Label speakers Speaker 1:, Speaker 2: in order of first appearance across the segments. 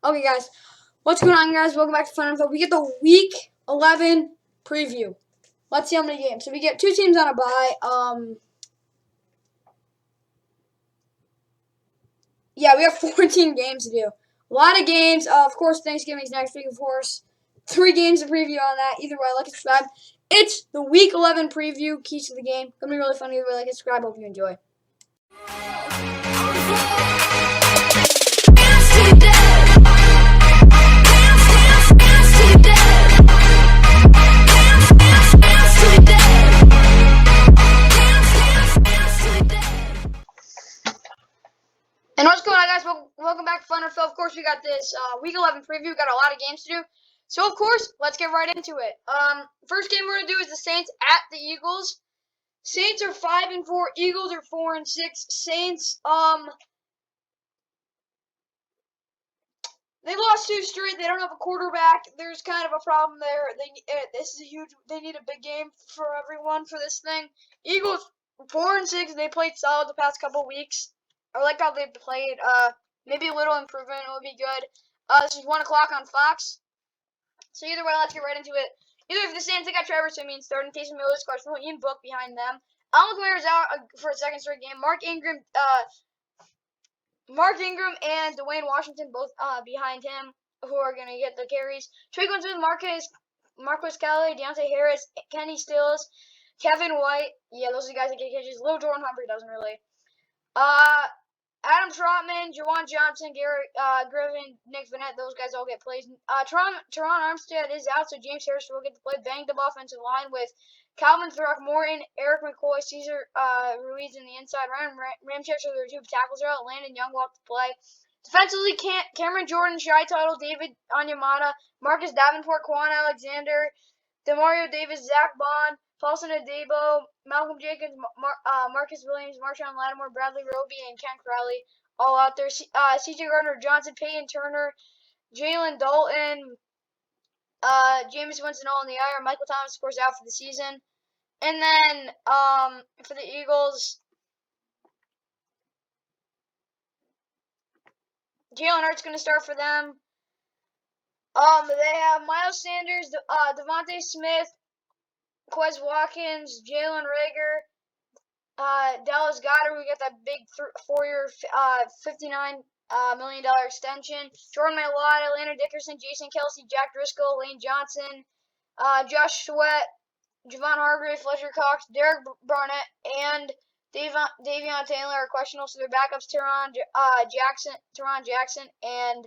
Speaker 1: Okay, guys. What's going on, guys? Welcome back to Fun Info. We get the Week 11 preview. Let's see how many games. So we get 2 teams on a bye. Yeah, we have 14 games to do. A lot of games. Of course, Thanksgiving's next week, of course. 3 games to preview on that. Either way, like and subscribe. It's the Week 11 preview. Keys to the game. Gonna be really fun. Either way, like and subscribe. Hope you enjoy. And what's going on, guys? Welcome back to Fun Info. Of course, we got this Week 11 preview. We got a lot of games to do. So, of course, let's get right into it. First game we're going to do is the Saints at the Eagles. Saints are 5-4. Eagles are 4-6. Saints, they lost 2 straight. They don't have a quarterback. There's kind of a problem there. They need a big game for everyone for this thing. Eagles 4-6. They played solid the past couple weeks. I like how they played. Maybe a little improvement would be good. This is 1 o'clock on Fox. So either way, let's get right into it. Either if the Saints, they got Trevor Siemian starting, Taysom Hill is questionable, Ian Book behind them. Alvin Kamara's out for a second straight game. Mark Ingram and Dwayne Washington both behind him, who are going to get the carries. Traquan Smith, Marquez Callaway, Deontay Harris, Kenny Stills, Kevin White. Yeah, those are the guys that get catches. Lil Jordan Humphrey doesn't really. Adam Trotman, Jawan Johnson, Garrett Griffin, Nick Vanette, those guys all get plays. Teron Armstead is out, so James Harris will get to play. Banged up offensive line with Calvin Throckmorton, Eric McCoy, Cesar Ruiz in the inside. Ryan Ramczyk, so their 2 tackles are out. Landon Young will have to play. Defensively, Cameron Jordan, Shy Tuttle, David Onyemata, Marcus Davenport, Quan Alexander, Demario Davis, Zach Bond, Paulson Adebo, Malcolm Jenkins, Marcus Williams, Marshawn Lattimore, Bradley Roby, and Ken Crowley all out there. C.J. Gardner-Johnson, Peyton Turner, Jalen Dalton, Jameis Winston all in the IR. Michael Thomas, of course, out for the season. And then for the Eagles, Jalen Hurts going to start for them. They have Miles Sanders, Devontae Smith, Quez Watkins, Jalen Reagor, Dallas Goedert, who got that big 4-year, $59 million extension. Jordan Mailata, Atlanta Dickerson, Jason Kelsey, Jack Driscoll, Lane Johnson, Josh Sweat, Javon Hargrave, Fletcher Cox, Derek Barnett, and Davion Taylor are questionable. So their backups, Teron Jackson, and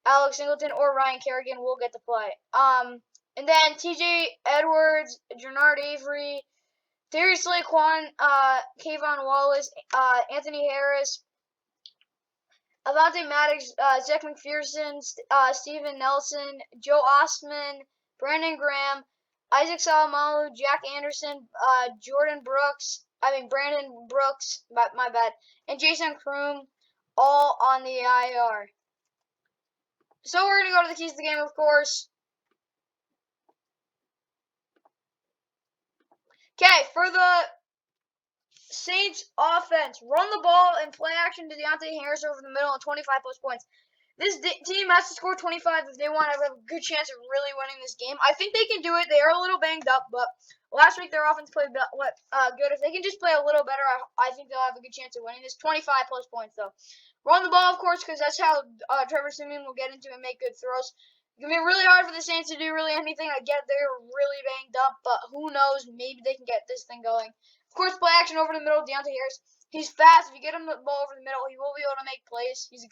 Speaker 1: Alex Singleton or Ryan Kerrigan will get to play. And then T.J. Edwards, Jernard Avery, Darius Laquan, Kayvon Wallace, Anthony Harris, Avante Maddox, Zach McPherson, Steven Nelson, Joe Ostman, Brandon Graham, Isaac Salamalu, Jack Anderson, Brandon Brooks, my bad, and Jason Kroom, all on the IR. So we're going to go to the keys of the game, of course. Okay, for the Saints offense, run the ball and play action to Deontay Harris over the middle and 25-plus points. This team has to score 25 if they want to have a good chance of really winning this game. I think they can do it. They are a little banged up, but last week their offense played good. If they can just play a little better, I think they'll have a good chance of winning this. 25-plus points, though. Run the ball, of course, because that's how Trevor Siemian will get into and make good throws. It's going to be really hard for the Saints to do really anything. I get they're really banged up, but who knows? Maybe they can get this thing going. Of course, play action over the middle, Deontay Harris. He's fast. If you get him the ball over the middle, he will be able to make plays. He's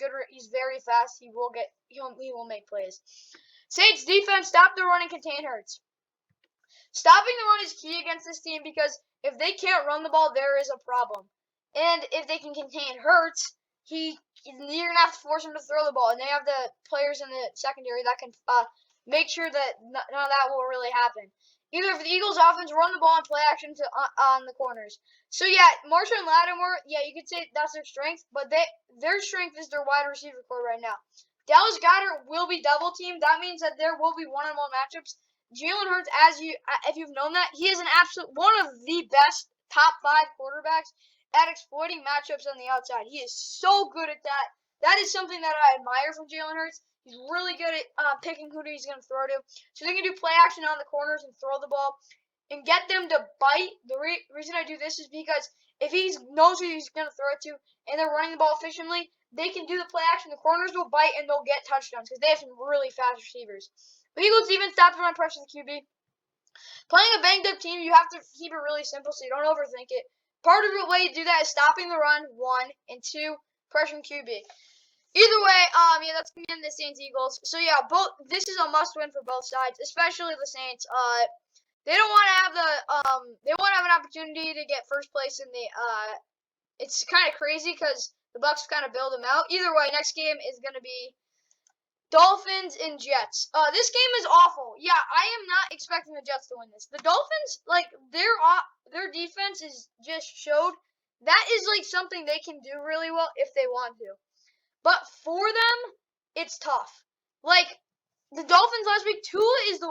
Speaker 1: very fast. He will make plays. Saints defense, stop the run and contain Hurts. Stopping the run is key against this team because if they can't run the ball, there is a problem. And if they can contain Hurts, you're gonna have to force him to throw the ball, and they have the players in the secondary that can make sure that none of that will really happen. Either for the Eagles' offense, run the ball and play action on the corners. So yeah, Marshawn Lattimore, yeah, you could say that's their strength, but their strength is their wide receiver core right now. Dallas Goedert will be double teamed. That means that there will be one-on-one matchups. Jalen Hurts, if you've known that, he is one of the best top 5 quarterbacks at exploiting matchups on the outside. He is so good at that. That is something that I admire from Jalen Hurts. He's really good at picking who he's going to throw to. So they can do play action on the corners and throw the ball and get them to bite. The reason I do this is because if he knows who he's going to throw it to and they're running the ball efficiently, they can do the play action. The corners will bite and they'll get touchdowns because they have some really fast receivers. The Eagles even stop the run pressure the QB. Playing a banged up team, you have to keep it really simple so you don't overthink it. Part of the way to do that is stopping the run, 1, and 2, pressuring QB. Either way, yeah, that's gonna be the Saints Eagles. So yeah, this is a must win for both sides, especially the Saints. They don't want to have they want to have an opportunity to get first place in the It's kind of crazy because the Bucs kind of build them out. Either way, next game is gonna be Dolphins and Jets. This game is awful. Yeah, I am not expecting the Jets to win this. The Dolphins, like their defense is just showed that is like something they can do really well if they want to. But for them, it's tough. Like the Dolphins last week, Tua is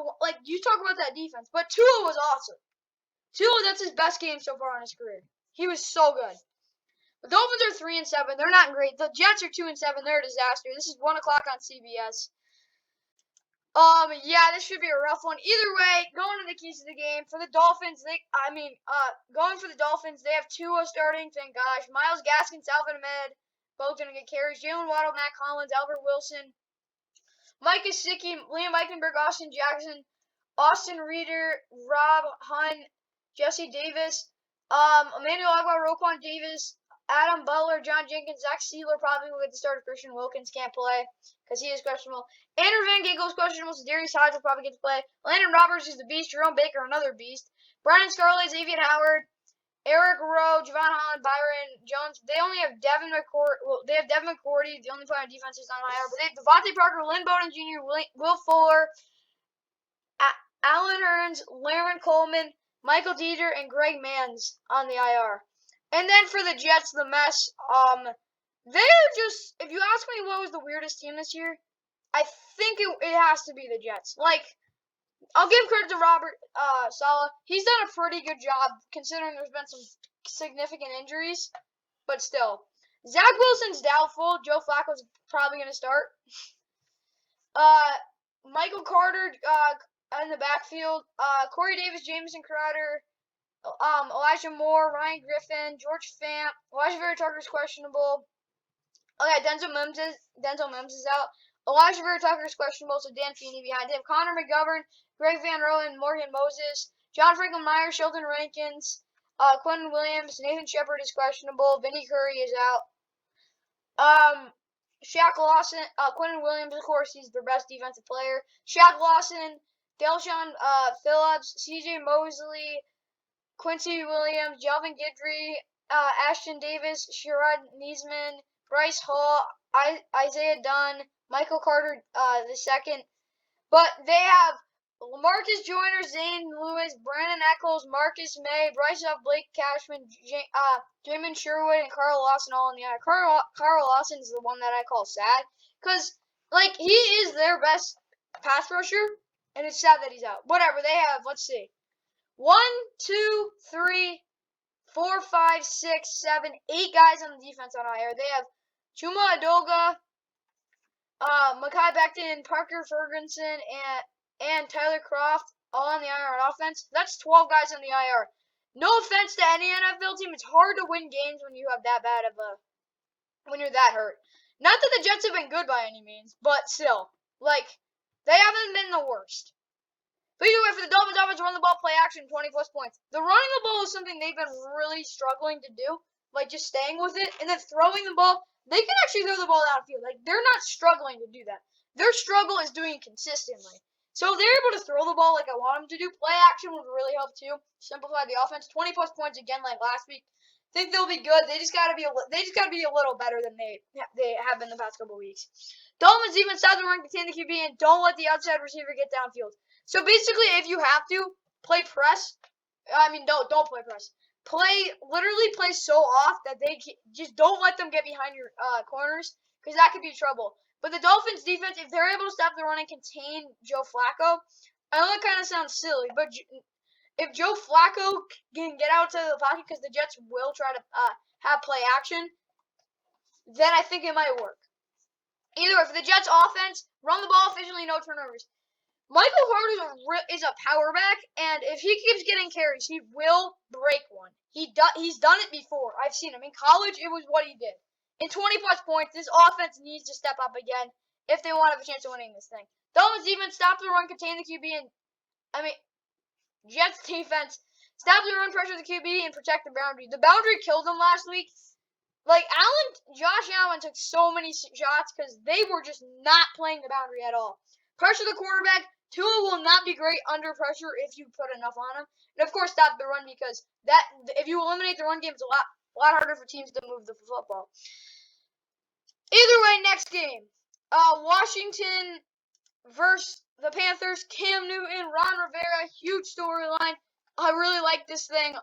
Speaker 1: you talk about that defense, but Tua was awesome. Tua, that's his best game so far in his career. He was so good. The Dolphins are 3-7. They're not great. The Jets are 2-7. They're a disaster. This is 1 o'clock on CBS. Yeah, this should be a rough one. Either way, going to the keys of the game for the Dolphins. Going for the Dolphins, they have Tua starting. Thank gosh. Myles Gaskin, Salvin Ahmed, both gonna get carries. Jalen Waddle, Matt Collins, Albert Wilson, Mike Gesicki, Liam Eichenberg, Austin Jackson, Austin Reeder, Rob Hunt, Jesse Davis, Emmanuel Agba, Roquan Davis, Adam Butler, John Jenkins, Zach Sealer probably will get the start. Christian Wilkins can't play because he is questionable. Andrew Van Ginkel is questionable, so Darius Hodge will probably get to play. Landon Roberts is the beast. Jerome Baker, another beast. Brandon Scarlett, Xavier Howard, Eric Rowe, Javon Holland, Byron Jones. They only have Devin McCourty. Well, they have Devin McCourty. The only player on defense is on IR. But they have Devontae Parker, Lynn Bowden Jr., Will Fuller, Alan Hearns, Laren Coleman, Michael Dieter, and Greg Manns on the IR. And then for the Jets, the mess. They're just. If you ask me what was the weirdest team this year, I think it has to be the Jets. Like, I'll give credit to Robert Saleh. He's done a pretty good job considering there's been some significant injuries, but still. Zach Wilson's doubtful. Joe Flacco's probably going to start. Michael Carter in the backfield. Corey Davis, Jamison Crowder, Elijah Moore, Ryan Griffin, George Fant. Elijah Vera Tucker's questionable. Okay, Denzel Mims is out. Elijah Vera Tucker's questionable, so Dan Feeney behind him. Connor McGovern, Greg Van Roten, Morgan Moses, John Franklin Myers, Sheldon Rankins, Quentin Williams, Nathan Shepard is questionable. Vinny Curry is out. Shaq Lawson, Quentin Williams, of course, he's their best defensive player. Shaq Lawson, Delshon Phillips, CJ Mosley, Quincy Williams, Jelvin Guidry, Ashton Davis, Sherrod Niesman, Bryce Hall, Isaiah Dunn, Michael Carter the second. But they have Lamarcus Joyner, Zane Lewis, Brandon Eccles, Marcus May, Bryce Huff, Blake Cashman, Jamin Sherwood, and Carl Lawson all in the eye. Carl Lawson is the one that I call sad because, like, he is their best pass rusher, and it's sad that he's out. Whatever, they have, let's see, 1, 2, 3, 4, 5, 6, 7, 8 guys on the defense on IR. They have Chuma Adoga, Mekhi Becton, Parker Ferguson, and Tyler Kroft all on the IR on offense. That's 12 guys on the IR. No offense to any NFL team, it's hard to win games when you have that bad of when you're that hurt. Not that the Jets have been good by any means, but still, like, they haven't been the worst. But either way, for the Dolphins offense, run the ball, play action, 20-plus points. The running the ball is something they've been really struggling to do, like just staying with it, and then throwing the ball. They can actually throw the ball downfield. Like, they're not struggling to do that. Their struggle is doing it consistently. So if they're able to throw the ball like I want them to do, play action would really help too. Simplify the offense. 20-plus points again, like last week. Think they'll be good. They just gotta be a little better than they have been the past couple weeks. Dolphins even stop the run, contain the QB, and don't let the outside receiver get downfield. So basically, if you have to play press, don't play press. Literally play so off that they just don't let them get behind your corners because that could be trouble. But the Dolphins defense, if they're able to stop the run and contain Joe Flacco, I know that kind of sounds silly, but if Joe Flacco can get outside of the pocket because the Jets will try to have play action, then I think it might work. Either way, for the Jets offense, run the ball efficiently, no turnovers. Michael Carter is a power back, and if he keeps getting carries, he will break one. He's done it before. I've seen him. In college, it was what he did. In 20-plus points, this offense needs to step up again if they want to have a chance of winning this thing. Dolphins defense, stop the run, contain the QB, and, Jets defense, stop the run, pressure the QB, and protect the boundary. The boundary killed them last week. Josh Allen took so many shots because they were just not playing the boundary at all. Pressure the quarterback. Tua will not be great under pressure if you put enough on him. And, of course, stop the run because if you eliminate the run game, it's a lot harder for teams to move the football. Either way, next game. Washington versus the Panthers. Cam Newton, Ron Rivera, huge storyline. I really like this thing.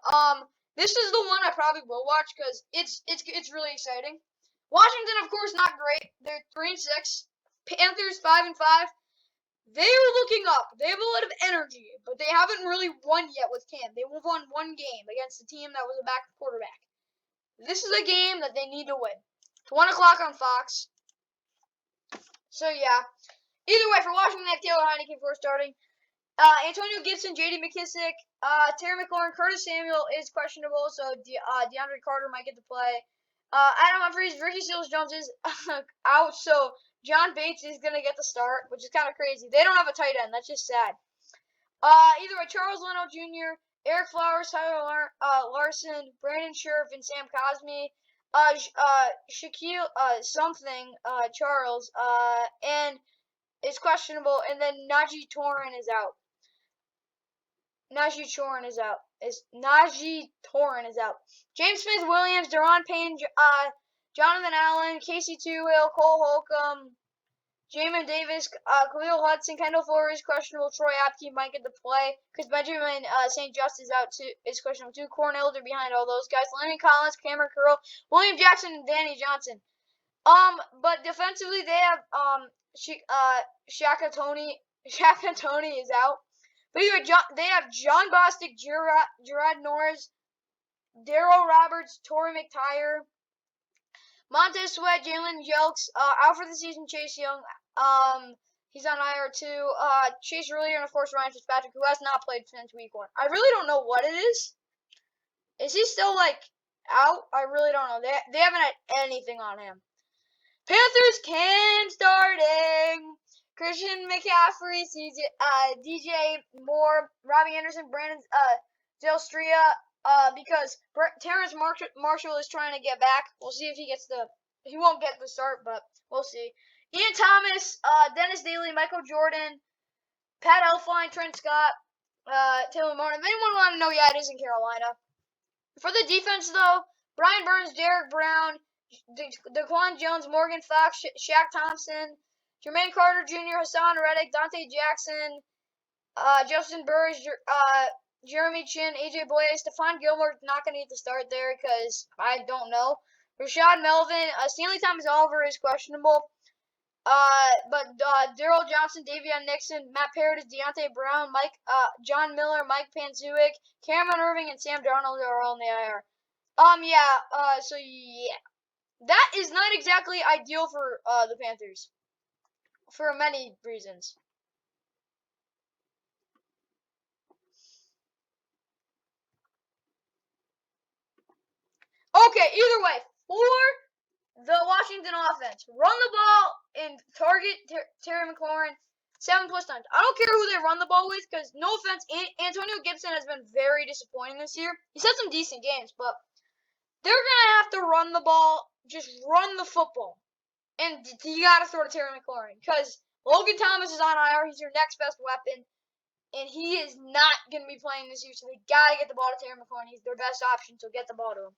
Speaker 1: This is the one I probably will watch because it's really exciting. Washington, of course, not great. They're 3-6. Panthers 5-5. They are looking up. They have a lot of energy, but they haven't really won yet with Cam. They won one game against a team that was a backup quarterback. This is a game that they need to win. It's 1 o'clock on Fox. So yeah. Either way, for Washington, they have Taylor Heineke for starting. Antonio Gibson, J.D. McKissick, Terry McLaurin, Curtis Samuel is questionable, so DeAndre Carter might get to play. Adam Humphries, Ricky Seals-Jones is out, so John Bates is going to get the start, which is kind of crazy. They don't have a tight end. That's just sad. Either way, Charles Leno Jr., Eric Flowers, Tyler Larson, Brandon Scherf, and Sam Cosmi. Shaquille Charles, and is questionable, and then Najee Torin is out. Najee Torin is out. James Smith-Williams, Deron Payne, Jonathan Allen, Casey Toohill, Cole Holcomb, Jamin Davis, Khalil Hudson, Kendall Flores is questionable. Troy Apke might get to play because Benjamin St. Just is out too. Is questionable too. Cornell, they're behind all those guys. Lenny Collins, Cameron Curl, William Jackson, and Danny Johnson. But defensively they have Shaka Tony is out. But they have John Bostic, Gerard Norris, Darryl Roberts, Torrey McTyer, Montez Sweat, Jalen Jelks, out for the season. Chase Young, he's on IR too. Chase Rulier, and of course Ryan Fitzpatrick, who has not played since week 1. I really don't know what it is. Is he still out? I really don't know. They haven't had anything on him. Panthers Cam starting. Christian McCaffrey, DJ Moore, Robbie Anderson, Brandon Delstria, because Terrence Marshall is trying to get back. We'll see if he won't get the start, but we'll see. Ian Thomas, Dennis Daly, Michael Jordan, Pat Elflein, Trent Scott, Taylor Martin. If anyone want to know, yeah, it is in Carolina. For the defense, though, Brian Burns, Derek Brown, Daquan Jones, Morgan Fox, Shaq Thompson, Jermaine Carter Jr., Hassan Reddick, Dante Jackson, Justin Burris, Jeremy Chin, AJ Boye, Stephon Gilmore not going to get the start there because I don't know. Rashad Melvin, Stanley Thomas Oliver is questionable. But Daryl Johnson, Davion Nixon, Matt Paradis, Deontay Brown, John Miller, Mike Panzuic, Cameron Irving, and Sam Darnold are all in the IR. So yeah. That is not exactly ideal for the Panthers. For many reasons. Okay, either way, for the Washington offense, run the ball and target Terry McLaurin 7+ times. I don't care who they run the ball with because, no offense, Antonio Gibson has been very disappointing this year. He's had some decent games, but they're going to have to run the ball. Just run the football. And you got to throw to Terry McLaurin because Logan Thomas is on IR. He's your next best weapon. And he is not going to be playing this year, so they got to get the ball to Terry McLaurin. He's their best option, so get the ball to him.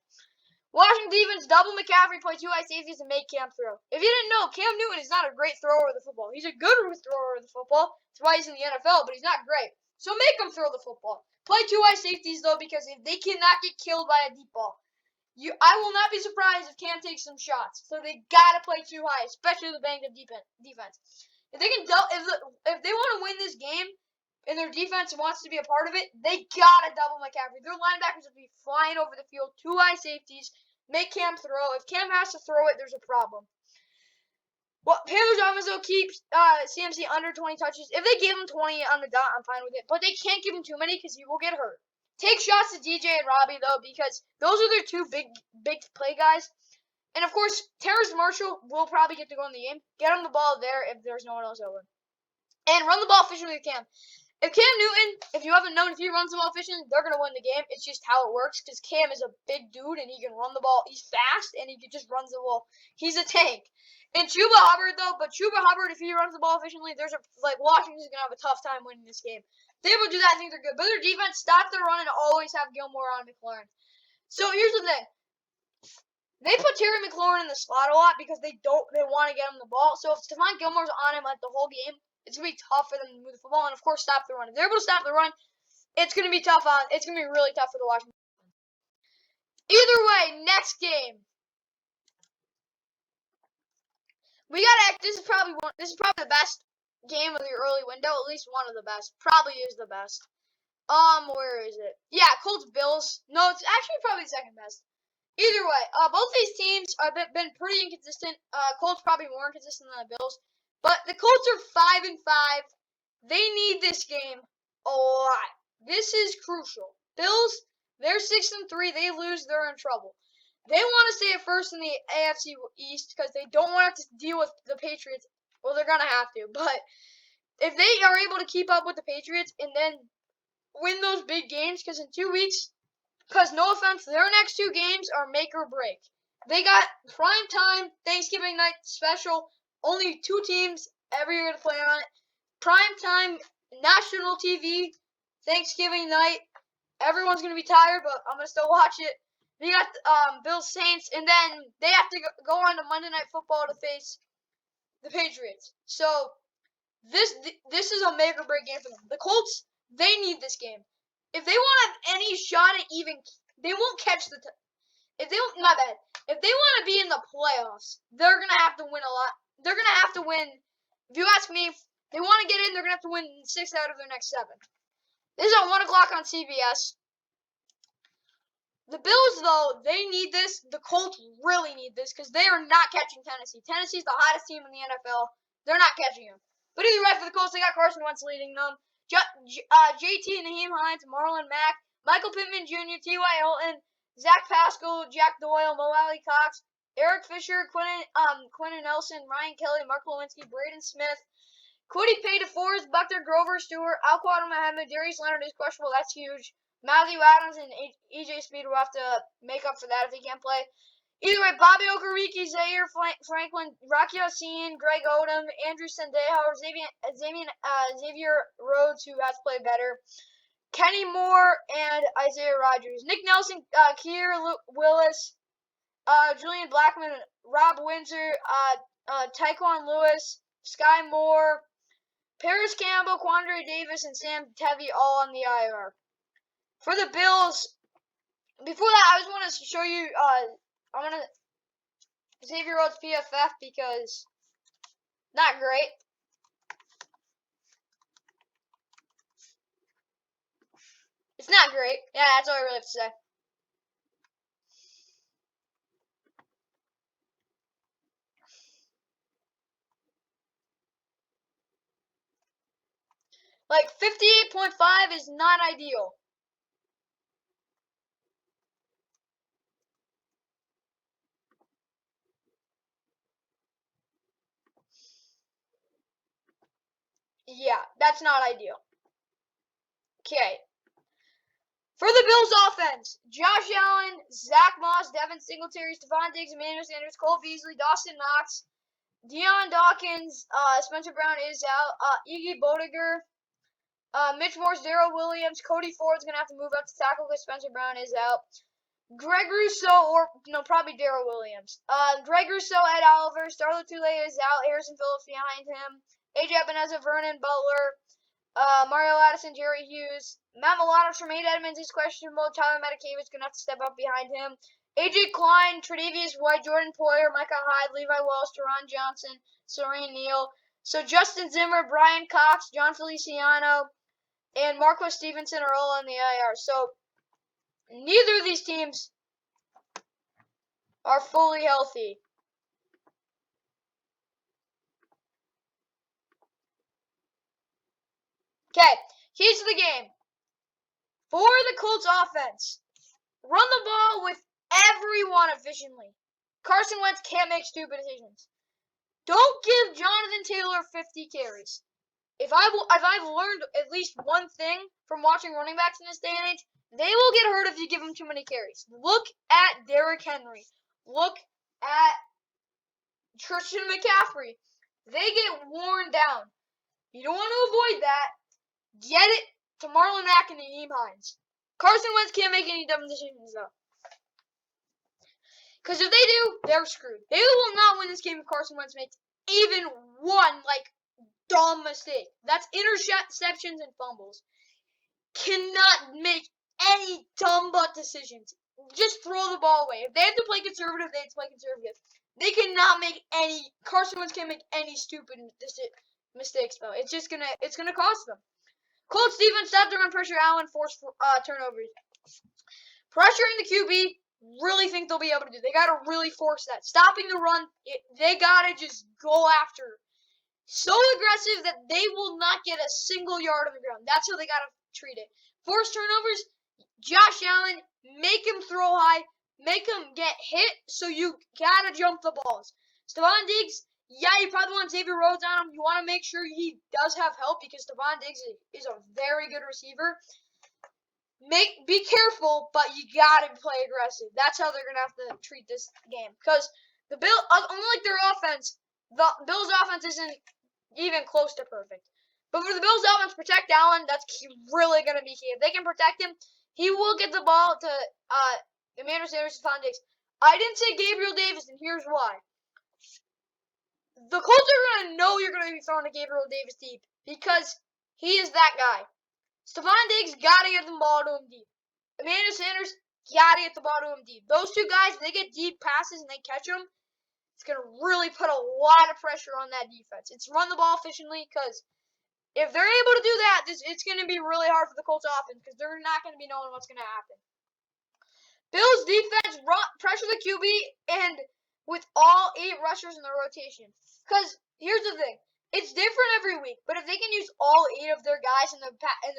Speaker 1: Washington defense, double McCaffrey, play 2 high safeties, and make Cam throw. If you didn't know, Cam Newton is not a great thrower of the football. He's a good thrower of the football. That's why he's in the NFL, but he's not great. So make him throw the football. Play 2 high safeties, though, because if they cannot get killed by a deep ball, I will not be surprised if Cam takes some shots. So they got to play 2 high, especially the banged-up defense. If they can, if they want to win this game, and their defense wants to be a part of it, they got to double McCaffrey. Their linebackers will be flying over the field, 2 high safeties. Make Cam throw. If Cam has to throw it, there's a problem. Well, Panthers offense will keep CMC under 20 touches. If they give him 20 on the dot, I'm fine with it. But they can't give him too many because he will get hurt. Take shots to DJ and Robbie, though, because those are their two big play guys. And, of course, Terrace Marshall will probably get to go in the game. Get him the ball there if there's no one else open. And run the ball efficiently with Cam. If Cam Newton, if you haven't known, if he runs the ball efficiently, they're going to win the game. It's just how it works because Cam is a big dude and he can run the ball. He's fast and he just runs the ball. He's a tank. And Chuba Hubbard, though, if he runs the ball efficiently, Washington's going to have a tough time winning this game. If they able to do that, I think they're good. But their defense, stop their run and always have Gilmore on McLaurin. So here's the thing. They put Terry McLaurin in the slot a lot because they want to get him the ball. So if Stephon Gilmore's on him the whole game, it's going to be tough for them to move the football and, of course, stop the run. If they're able to stop the run, it's going to be tough it's going to be really tough for the Washington. Either way, next game. This is probably the best game of the early window, at least one of the best. Probably is the best. Where is it? Yeah, Colts Bills. No, it's actually probably the second best. Either way, both these teams have been pretty inconsistent. Colts probably more inconsistent than the Bills. But the Colts are 5-5. They need this game a lot. This is crucial. Bills, they're 6-3. They lose, they're in trouble. They want to stay at first in the AFC East because they don't want to have to deal with the Patriots. Well, they're going to have to. But if they are able to keep up with the Patriots and then win those big games, because in 2 weeks, because no offense, their next two games are make or break. They got prime time, Thanksgiving night special. Only two teams every year to play on it. Prime time, national TV, Thanksgiving night. Everyone's going to be tired, but I'm going to still watch it. They got Bills Saints, and then they have to go on to Monday Night Football to face the Patriots. So this is a make or break game for them. The Colts, they need this game. If they want to have any shot at they won't catch if they want to be in the playoffs, they're gonna have to win a lot. They're gonna have to win. If you ask me, if they want to get in, they're gonna have to win 6 out of their next 7. This is at 1 o'clock on CBS. The Bills, though, they need this. The Colts really need this because they are not catching Tennessee. Tennessee's the hottest team in the NFL. They're not catching them. But either way, for the Colts, they got Carson Wentz leading them. JT, Naheem Hines, Marlon Mack, Michael Pittman Jr., T.Y. Hilton, Zach Pascal, Jack Doyle, Mo Alley Cox, Eric Fisher, Quentin Nelson, Ryan Kelly, Mark Lewinsky, Braden Smith, Kwity Paye, DeForest Buckner, Grover Stewart, Alquan Mohammed, Darius Leonard is questionable. That's huge. Matthew Adams and EJ Speed will have to make up for that if he can't play. Either way, Bobby Okereke, Zaire Franklin, Rocky Yassin, Greg Odom, Andrew Sendejo, Xavier Rhodes, who has played better, Kenny Moore, and Isaiah Rodgers. Nick Nelson, Keir Willis, Julian Blackmon, Rob Windsor, Tyquan Lewis, Sky Moore, Paris Campbell, Quandre Davis, and Sam Tevi all on the IR. For the Bills, before that, I just want to show you, I'm going to Xavier Rhodes PFF because not great. It's not great. Yeah, that's all I really have to say. Like, 58.5 is not ideal. Yeah, that's not ideal. Okay. For the Bills offense, Josh Allen, Zach Moss, Devin Singletary, Stephon Diggs, Emmanuel Sanders, Cole Beasley, Dawson Knox, Deion Dawkins, Spencer Brown is out, Iggy Bodiger, Mitch Morse, Darrell Williams, Cody Ford's going to have to move up to tackle because Spencer Brown is out. Greg Rousseau, probably Darrell Williams. Greg Rousseau, Ed Oliver, Starla Tule is out, Harrison Phillips behind him, AJ Ebeneza, Vernon Butler, Mario Addison, Jerry Hughes, Matt Milano, Tremaine Edmonds is questionable, Tyler Metcalf is going to have to step up behind him. AJ Klein, Tre'Davious White, Jordan Poyer, Micah Hyde, Levi Wells, Teron Johnson, Serene Neal. So Justin Zimmer, Brian Cox, John Feliciano, and Marco Stevenson are all on the IR. So neither of these teams are fully healthy. Okay, keys to the game. For the Colts offense, run the ball with everyone efficiently. Carson Wentz can't make stupid decisions. Don't give Jonathan Taylor 50 carries. If I've learned at least one thing from watching running backs in this day and age, they will get hurt if you give them too many carries. Look at Derrick Henry. Look at Christian McCaffrey. They get worn down. You don't want to avoid that. Get it to Marlon Mack and Naheem Hines. Carson Wentz can't make any dumb decisions, though. Because if they do, they're screwed. They will not win this game if Carson Wentz makes even one, dumb mistake. That's interceptions and fumbles. Cannot make any dumb butt decisions. Just throw the ball away. If they have to play conservative, they have to play conservative. They cannot make any. Carson Wentz can't make any stupid mistakes, though. It's gonna cost them. Colts defense stopped to run pressure. Allen forced turnovers. Pressuring the QB, really think they'll be able to do. They gotta really force that. Stopping the run, they gotta just go after. So aggressive that they will not get a single yard on the ground. That's how they gotta treat it. Force turnovers, Josh Allen, make him throw high, make him get hit, so you gotta jump the balls. Stephon Diggs, yeah, you probably want Xavier Rhodes on him. You want to make sure he does have help because Stephon Diggs is a very good receiver. Be careful, but you gotta play aggressive. That's how they're gonna have to treat this game. Because the unlike their offense, the Bills' offense isn't even close to perfect. But for the Bills' offense, protect Allen. That's really gonna be key. If they can protect him, he will get the ball to Emmanuel Sanders and Stephon Diggs. I didn't say Gabriel Davis, and here's why. The Colts are going to know you're going to be throwing to Gabriel Davis deep because he is that guy. Stephon Diggs got to get the ball to him deep. Emmanuel Sanders got to get the ball to him deep. Those two guys, if they get deep passes and they catch them, it's going to really put a lot of pressure on that defense. It's run the ball efficiently because if they're able to do that, it's going to be really hard for the Colts offense because they're not going to be knowing what's going to happen. Bills defense pressure the QB and with all 8 rushers in the rotation. Because here's the thing, it's different every week. But if they can use all 8 of their guys in the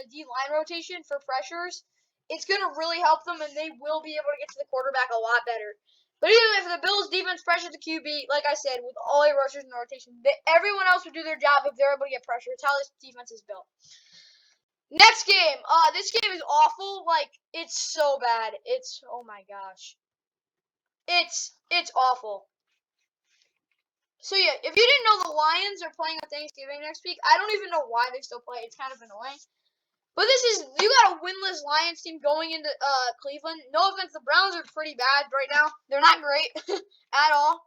Speaker 1: D line rotation for pressures, it's gonna really help them, and they will be able to get to the quarterback a lot better. But either way, if the Bills defense pressures the QB, like I said, with all 8 rushers in the rotation, everyone else would do their job if they're able to get pressure. It's how this defense is built. Next game. This game is awful. It's so bad. Oh my gosh. It's awful. So yeah, if you didn't know, the Lions are playing on Thanksgiving next week. I don't even know why they still play. It's kind of annoying. But you got a winless Lions team going into Cleveland. No offense, the Browns are pretty bad right now. They're not great at all.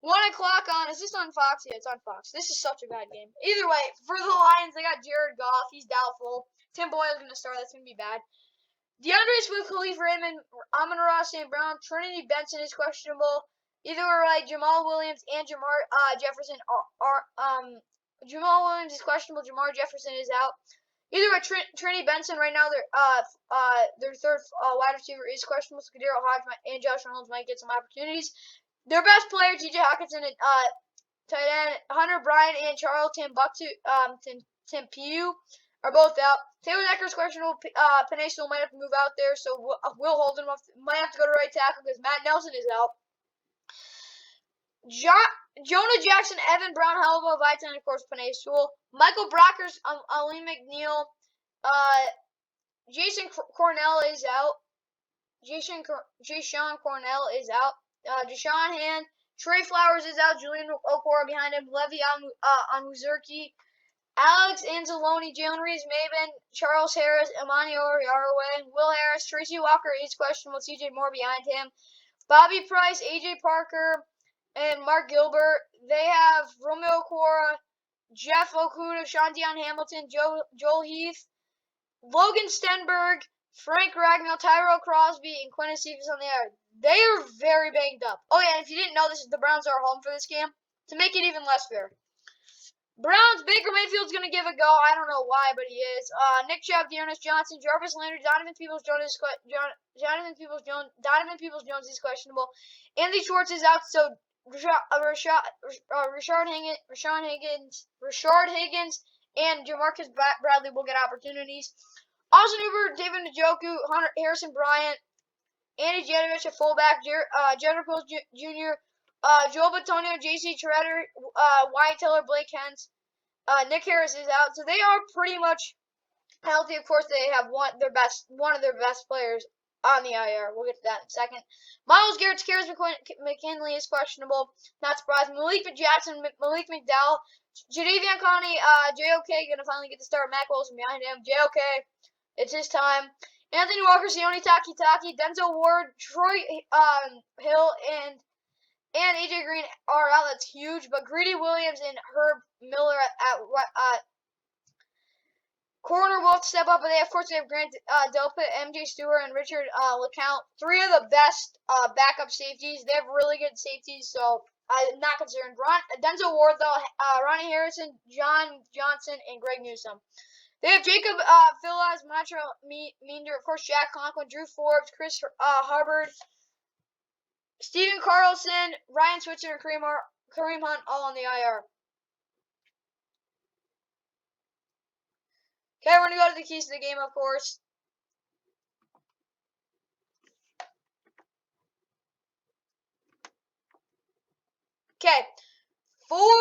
Speaker 1: 1 o'clock is this on Fox? Yeah, it's on Fox. This is such a bad game. Either way, for the Lions, they got Jared Goff. He's doubtful. Tim Boyle's going to start. That's going to be bad. DeAndre Swift, Khalif Raymond, Amon-Ra St. Brown, Trinity Benson is questionable. Either way, Jamal Williams and Jamar Jefferson Jamal Williams is questionable. Jamar Jefferson is out. Either way, Trinity Benson right now, their third wide receiver is questionable. So Kadero Hodge and Josh Reynolds might get some opportunities. Their best player, T.J. Hawkinson, and tight end Hunter Bryant and Charlton Tempiu are both out. Taylor Decker's questionable. Penei Sewell might have to move out there, so Will Holden might have to go to right tackle because Matt Nelson is out. Jonah Jackson, Evan Brown, Halva Vita, and of course Penei Sewell. Michael Brockers, Ali McNeil, Jason Cornell is out. Jason Cornell is out. Deshaun Hand, Trey Flowers is out. Julian Okora behind him. Levi Onwuzurike, Alex Anzalone, Jalen Reeves-Maybin, Charles Harris, Imani Oruwariye, Will Harris, Tracy Walker is questionable. CJ Moore behind him. Bobby Price, AJ Parker, and Mark Gilbert. They have Romeo Cora, Jeff Okuda, Sean Dion Hamilton, Joel Heath, Logan Stenberg, Frank Ragnall, Tyrell Crosby, and Quentin Stevens on the air. They are very banged up. Oh yeah, and if you didn't know, the Browns are home for this game. To make it even less fair. Browns, Baker Mayfield's going to give a go. I don't know why, but he is. Nick Chubb, Dearness Johnson, Jarvis Landry, Donovan Peoples-Jones is questionable. Andy Schwartz is out, so Rashard Higgins and Jamarcus Bradley will get opportunities. Austin Hooper, David Njoku, Harrison Bryant, Andy Janovich at fullback, Jedrick Wills Jr., Joel Bitonio, J.C. Treader, Wyatt Teller, Blake Hens, Nick Harris is out, so they are pretty much healthy. Of course, they have one of their best players on the IR. We'll get to that in a second. Myles Garrett, Karis McKinley is questionable. Not surprising. Malik Jackson, Malik McDowell, Jadeveon Clowney, JOK gonna finally get to start. Matt Wilson behind him. JOK, it's his time. Anthony Walker, Sione Takitaki, Denzel Ward, Troy Hill, and AJ Green are out. That's huge. But Greedy Williams and Herb Miller at corner will step up, but they have Grant Delpit, MJ Stewart, and Richard LeCount. Three of the best backup safeties. They have really good safeties, so I'm not concerned. Denzel Ward, though, Ronnie Harrison, John Johnson, and Greg Newsome. They have Jacob Phillips, Montreal Meander, of course, Jack Conklin, Drew Forbes, Chris Hubbard, Steven Carlson, Ryan Switzer, and Kareem Hunt all on the IR. Okay, we're going to go to the keys to the game, of course. Okay, for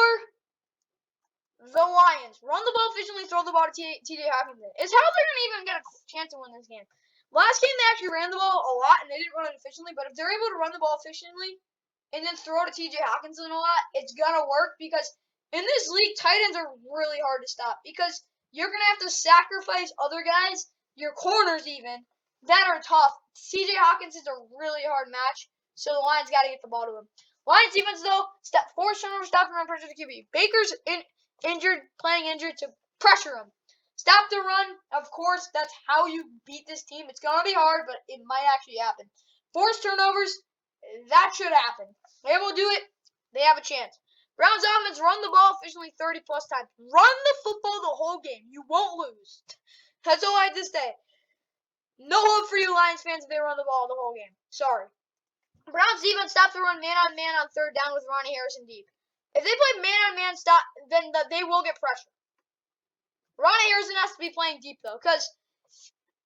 Speaker 1: the Lions, run the ball efficiently, throw the ball to T.J. Hockenson. It's how they're going to even get a chance to win this game. Last game, they actually ran the ball a lot, and they didn't run it efficiently, but if they're able to run the ball efficiently and then throw to T.J. Hockenson a lot, it's going to work because in this league, tight ends are really hard to stop because you're going to have to sacrifice other guys, your corners even, that are tough. T.J. Hawkinson's a really hard match, so the Lions got to get the ball to him. Lions defense, though, force turnover, stop and run pressure to QB. Baker's playing injured to pressure him. Stop the run, of course, that's how you beat this team. It's going to be hard, but it might actually happen. Force turnovers, that should happen. They will do it. They have a chance. Browns offense, run the ball efficiently 30-plus times. Run the football the whole game. You won't lose. That's all I have to say. No hope for you Lions fans if they run the ball the whole game. Sorry. Browns defense, stop the run man-on-man on third down with Ronnie Harrison deep. If they play man-on-man stop, then they will get pressure. Ronnie Harrison has to be playing deep, though, because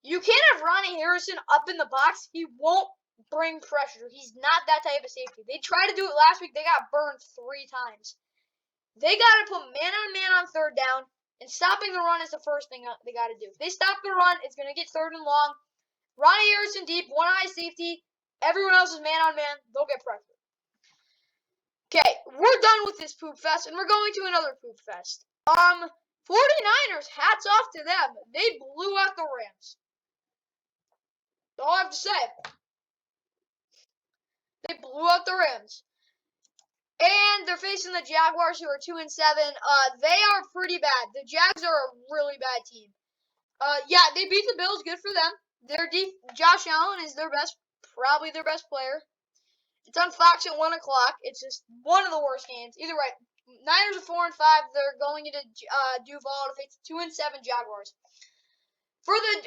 Speaker 1: you can't have Ronnie Harrison up in the box. He won't bring pressure. He's not that type of safety. They tried to do it last week. They got burned 3 times. They got to put man-on-man on third down, and stopping the run is the first thing they got to do. If they stop the run, it's going to get third and long. Ronnie Harrison deep, one-eye safety. Everyone else is man-on-man. They'll get pressure. Okay, we're done with this poop fest, and we're going to another poop fest. 49ers, hats off to them. They blew out the Rams. That's all I have to say. They blew out the Rams. And they're facing the Jaguars, who are 2-7. They are pretty bad. The Jags are a really bad team. Yeah, they beat the Bills. Good for them. Josh Allen is probably their best player. It's on Fox at 1 o'clock. It's just one of the worst games. Either way, Niners are 4-5. They're going into Duval to face 2-7 Jaguars. For the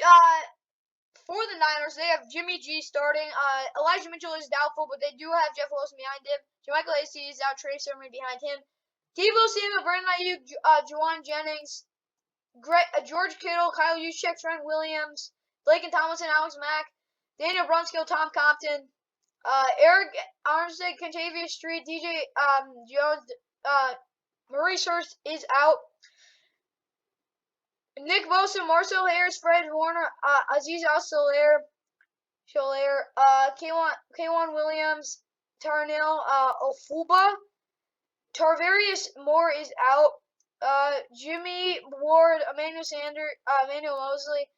Speaker 1: Niners, they have Jimmy G starting. Elijah Mitchell is doubtful, but they do have Jeff Wilson behind him. JaMychal Hasty is out. Trey Sermon behind him. Deebo Samuel, Brandon Ayuk, Juwan Jennings, George Kittle, Kyle Juszczyk, Trent Williams, Blake and Tomlinson, Alex Mack, Daniel Brunskill, Tom Compton, Eric Armstead, Contavious Street, DJ Jones, Maurice Hurst is out. Nick Bosa, Marcel Harris, Fred Warner, Aziz Al-Shalair, K'Wan Williams, Tarnell Ofuba, Tarvarius Moore is out. Jimmy Ward, Emmanuel Mosley,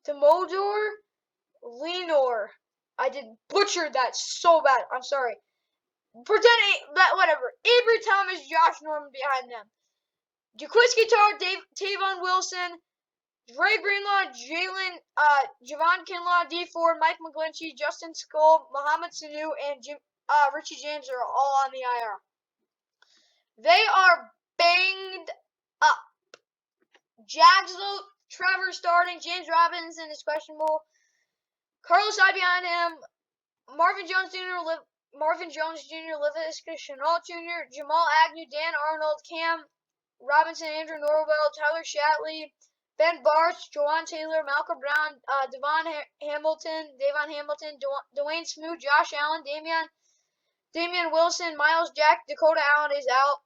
Speaker 1: Demodor Lenore. I did butcher that so bad. I'm sorry. Whatever. Avery Thomas, Josh Norman behind them. Jaquiski Tarr, Tavon Wilson, Dre Greenlaw, Javon Kinlaw, D Ford, Mike McGlinchey, Justin Skull, Muhammad Sanu, and Richie James are all on the IR. They are banged up. Jags, Trevor starting. James Robinson is questionable. Carlos Hyde behind him. Marvin Jones Jr. Marvin Jones Jr., Laviska Shenault Jr., Jamal Agnew, Dan Arnold, Cam Robinson, Andrew Norwell, Tyler Shatley, Ben Bartz, Jawan Taylor, Malcolm Brown, Davon Hamilton, Dwayne Smoot, Josh Allen, Damian Wilson, Miles Jack, Dakota Allen is out,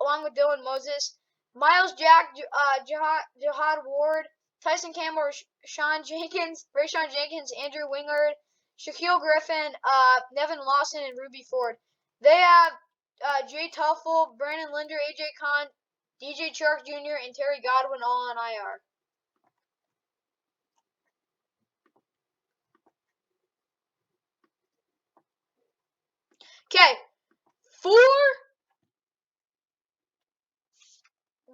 Speaker 1: along with Dylan Moses. Miles Jack, Jihad Ward, Tyson Campbell, Rayshawn Jenkins, Andrew Wingard, Shaquille Griffin, Nevin Lawson, and Ruby Ford. They have Jay Tuffle, Brandon Linder, AJ Khan, DJ Chark Jr., and Terry Godwin all on IR. Okay, for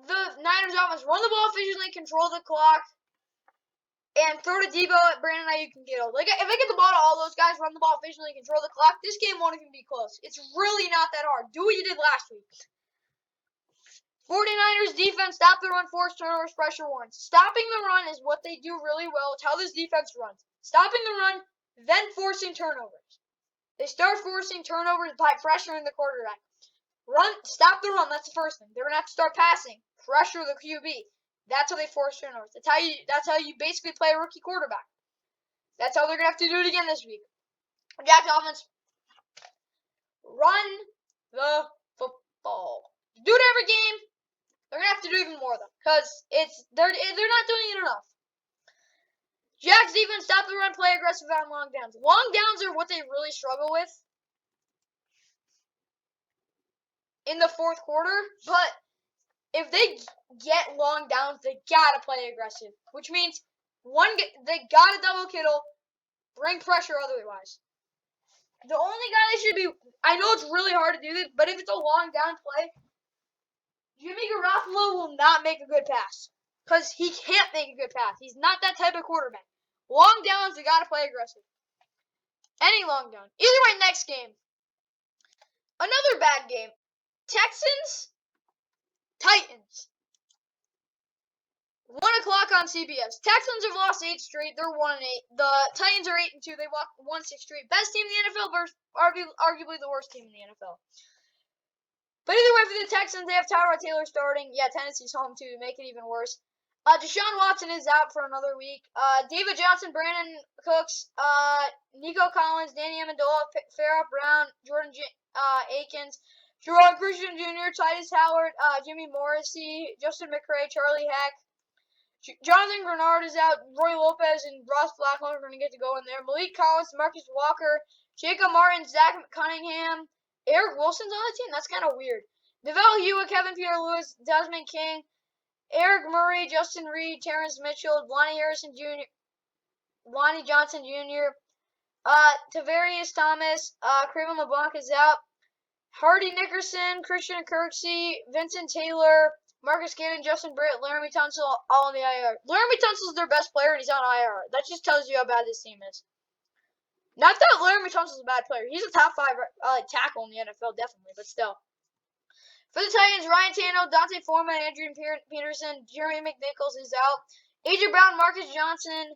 Speaker 1: the Niners offense, run the ball efficiently, control the clock, and throw to Debo at Brandon Ayuk and Kittle. Like, if they get the ball to all those guys, run the ball efficiently, control the clock, this game won't even be close. It's really not that hard. Do what you did last week. 49ers defense, stop the run, force turnovers, pressure ones. Stopping the run is what they do really well. It's how this defense runs. Stopping the run, then forcing turnovers. They start forcing turnovers by pressuring the quarterback. Stop the run. That's the first thing. They're gonna have to start passing, pressure the QB. That's how they force turnovers. That's how you basically play a rookie quarterback. That's how they're gonna have to do it again this week. Jags offense, run the football. Do it every game. They're gonna have to do even more though, because they're not doing it enough. Jags defense, stop the run, play aggressive on long downs. Long downs are what they really struggle with in the fourth quarter, but if they get long downs, they gotta play aggressive, which means they gotta double Kittle, bring pressure otherwise. The only guy they should be, I know it's really hard to do this, but if it's a long down play, Jimmy Garoppolo will not make a good pass because he can't make a good pass. He's not that type of quarterback. Long downs, they gotta play aggressive. Any long down. Either way, next game. Another bad game. Texans Titans. 1 o'clock on CBS. Texans have lost 8 straight. They're 1-8. The Titans are 8-2. They won 6 straight. Best team in the NFL versus arguably the worst team in the NFL. But either way, for the Texans, they have Tyrod Taylor starting. Yeah, Tennessee's home too to make it even worse. Deshaun Watson is out for another week. David Johnson, Brandon Cooks, Nico Collins, Danny Amendola, Farrah Brown, Jordan Akins, Jerome Christian Jr., Titus Howard, Jimmy Morrissey, Justin McCray, Charlie Heck. Jonathan Grenard is out. Roy Lopez and Ross Blackmon are going to get to go in there. Malik Collins, Marcus Walker, Jacob Martin, Zach Cunningham. Eric Wilson's on the team? That's kind of weird. Devell Hewitt, Kevin Pierre-Louis, Desmond King, Eric Murray, Justin Reed, Terrence Mitchell, Lonnie Johnson Jr., Tavarius Thomas, Craven LeBlanc is out. Hardy Nickerson, Christian Kirksey, Vincent Taylor, Marcus Gannon, Justin Britt, Laramie Tunsil, all on the IR. Laramie Tunsil's their best player, and he's on IR. That just tells you how bad this team is. Not that Laramie Tunsil's a bad player. He's a top 5 tackle in the NFL, definitely, but still. For the Titans, Ryan Tannehill, Dante Foreman, Adrian Peterson, Jeremy McNichols is out. A.J. Brown, Marcus Johnson,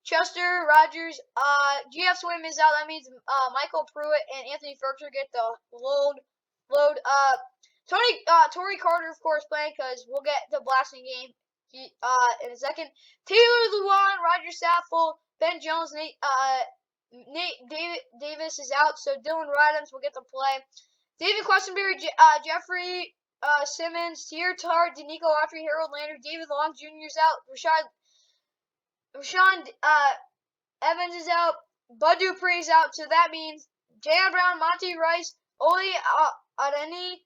Speaker 1: Chester Rogers, G.F. Swim is out. That means Michael Pruitt and Anthony Ferguson get the load. Torrey Carter, of course, playing because we'll get the blasting game in a second. Taylor Lewan, Roger Saffold, Ben Jones, Nate Davis is out, so Dylan Radams will get to play. David Questenberry, Jeffrey Simmons, Tier Tart, Danico Autry, Harold Lander, David Long Jr. is out. Rashawn Evans is out. Bud Dupree is out, so that means Jan Brown, Monty Rice, Oli Adeni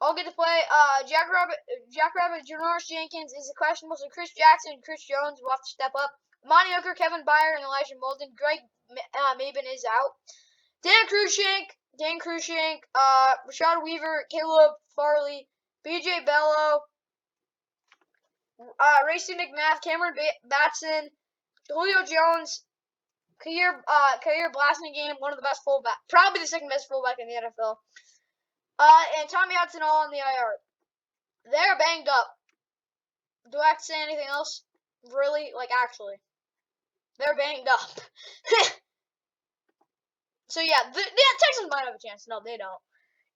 Speaker 1: all get to play. Jack Rabbit, Janoris Jenkins is questionable, so Chris Jackson and Chris Jones will have to step up. Monty Hooker, Kevin Byer, and Elijah Molden. Greg Maben is out. Dan Cruikshank, Rashad Weaver, Caleb Farley, BJ Bello, Racy McMath, Cameron Batson, Julio Jones, Kair Blasingame, one of the best fullback, probably the second best fullback in the NFL. And Tommy Hudson all on the IR. They're banged up. Do I have to say anything else? Really? Like, actually. They're banged up. So yeah, the Texans might have a chance. No, they don't.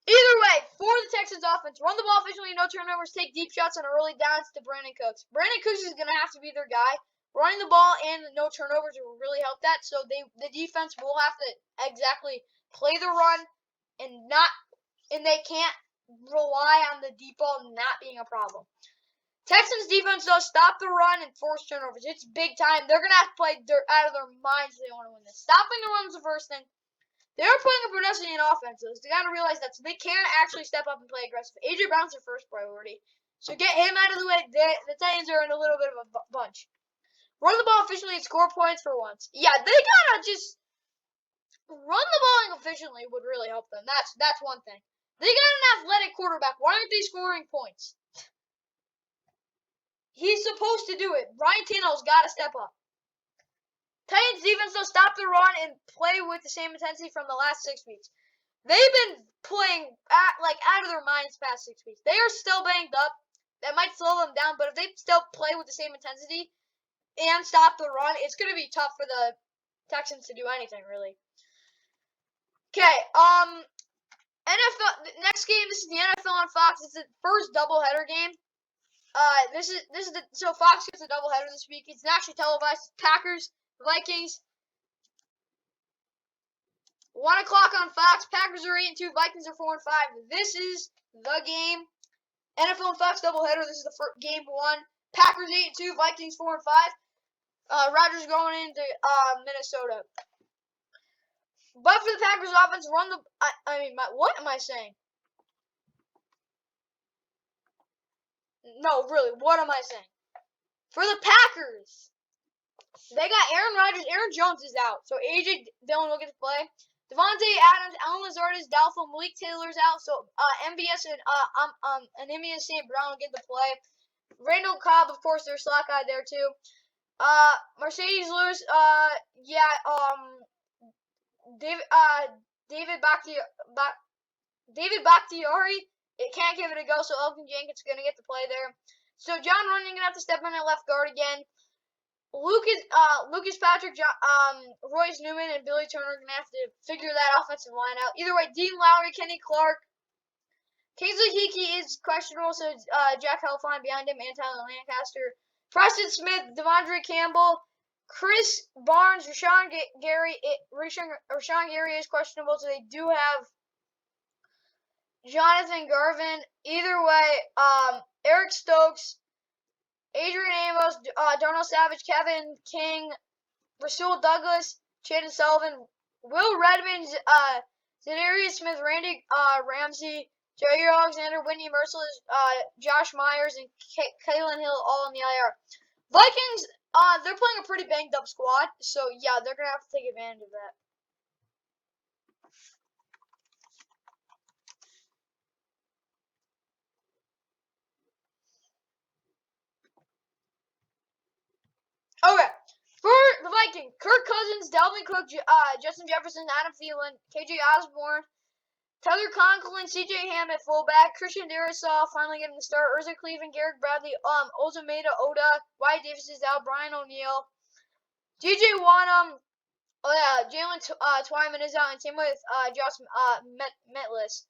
Speaker 1: Either way, for the Texans offense, run the ball efficiently, no turnovers, take deep shots on early downs to Brandon Cooks. Brandon Cooks is going to have to be their guy. Running the ball and no turnovers will really help that. So the defense will have to exactly play the run and they can't rely on the deep ball not being a problem. Texans defense though, stop the run and force turnovers. It's big time. They're going to have to play out of their minds if they want to win this. Stopping the run is the first thing. They're playing a pedestrian offense, so they got to realize that so they can actually step up and play aggressive. A.J. Brown's their first priority. So get him out of the way. The Titans are in a little bit of a bunch. Run the ball efficiently and score points for once. Yeah, they got to just run the ball efficiently would really help them. That's one thing. They got an athletic quarterback. Why aren't they scoring points? He's supposed to do it. Ryan Tannehill's got to step up. Titans defense will stop the run and play with the same intensity from the last 6 weeks. They've been playing out of their minds past 6 weeks. They are still banged up. That might slow them down, but if they still play with the same intensity and stop the run, it's going to be tough for the Texans to do anything, really. Okay, NFL, next game, this is the NFL on Fox. It's the first doubleheader game. So Fox gets a doubleheader this week. It's nationally televised. Packers, Vikings. 1 o'clock on Fox. Packers are 8-2. Vikings are 4-5. This is the game. NFL and Fox doubleheader. This is the first game 1. Packers 8-2. Vikings 4-5. Rodgers going into Minnesota. But for the Packers offense, run the. What am I saying? No, really, what am I saying? For the Packers, they got Aaron Rodgers. Aaron Jones is out, so A.J. Dillon will get to play. Devontae Adams, Allen Lazard is doubtful. Malik Taylor's out, so MVS and Anemias St. Brown will get to play. Randall Cobb, of course, their slot guy there too. Mercedes Lewis, David Bakhtiari, it can't give it a go, so Elgin Jenkins is gonna get to play there. So John Runyon gonna have to step in at left guard again. Lucas Patrick, Royce Newman, and Billy Turner are gonna have to figure that offensive line out. Either way, Dean Lowry, Kenny Clark, Kingsley Hickey is questionable, so Jack Helfine behind him, and Tyler Lancaster. Preston Smith, Devondre Campbell, Chris Barnes, Rashawn Gary is questionable, so they do have Jonathan Garvin. Either way, Eric Stokes, Adrian Amos, Darnell Savage, Kevin King, Rasul Douglas, Chandon Sullivan, Will Redmond, Zadarius Smith, Randy Ramsey, Jair Alexander, Whitney Merciless, Josh Myers, and Kalen Hill all in the IR. Vikings, they're playing a pretty banged up squad, so yeah, they're going to have to take advantage of that. Okay, for the Vikings, Kirk Cousins, Dalvin Cook, Justin Jefferson, Adam Thielen, KJ Osborne, Tyler Conklin, CJ Ham at fullback, Christian Darrisaw finally getting the start, Urza Cleveland, Garrett Bradley, Ozameda, Oda, Wyatt Davis is out, Brian O'Neill, DJ Wanham, Jalen Twyman is out, and same with Josh Metlis.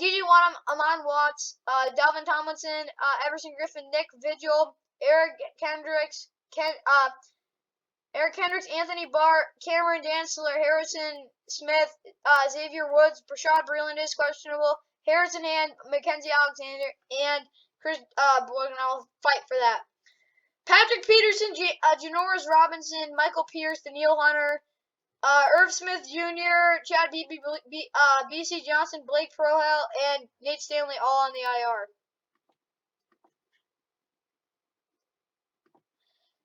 Speaker 1: DJ Wanham, Amon Watts, Dalvin Tomlinson, Everson Griffin, Nick Vigil, Eric Kendricks, Anthony Barr, Cameron Dantzler, Harrison Smith, Xavier Woods, Brashad Breeland is questionable, Harrison Hand, Mackenzie Alexander, and Chris Boykin. I'll fight for that. Patrick Peterson, Janoris Robinson, Michael Pierce, Daniil Hunter, Irv Smith Jr., Chad Beebe, BC Johnson, Blake Prohel, and Nate Stanley all on the IR.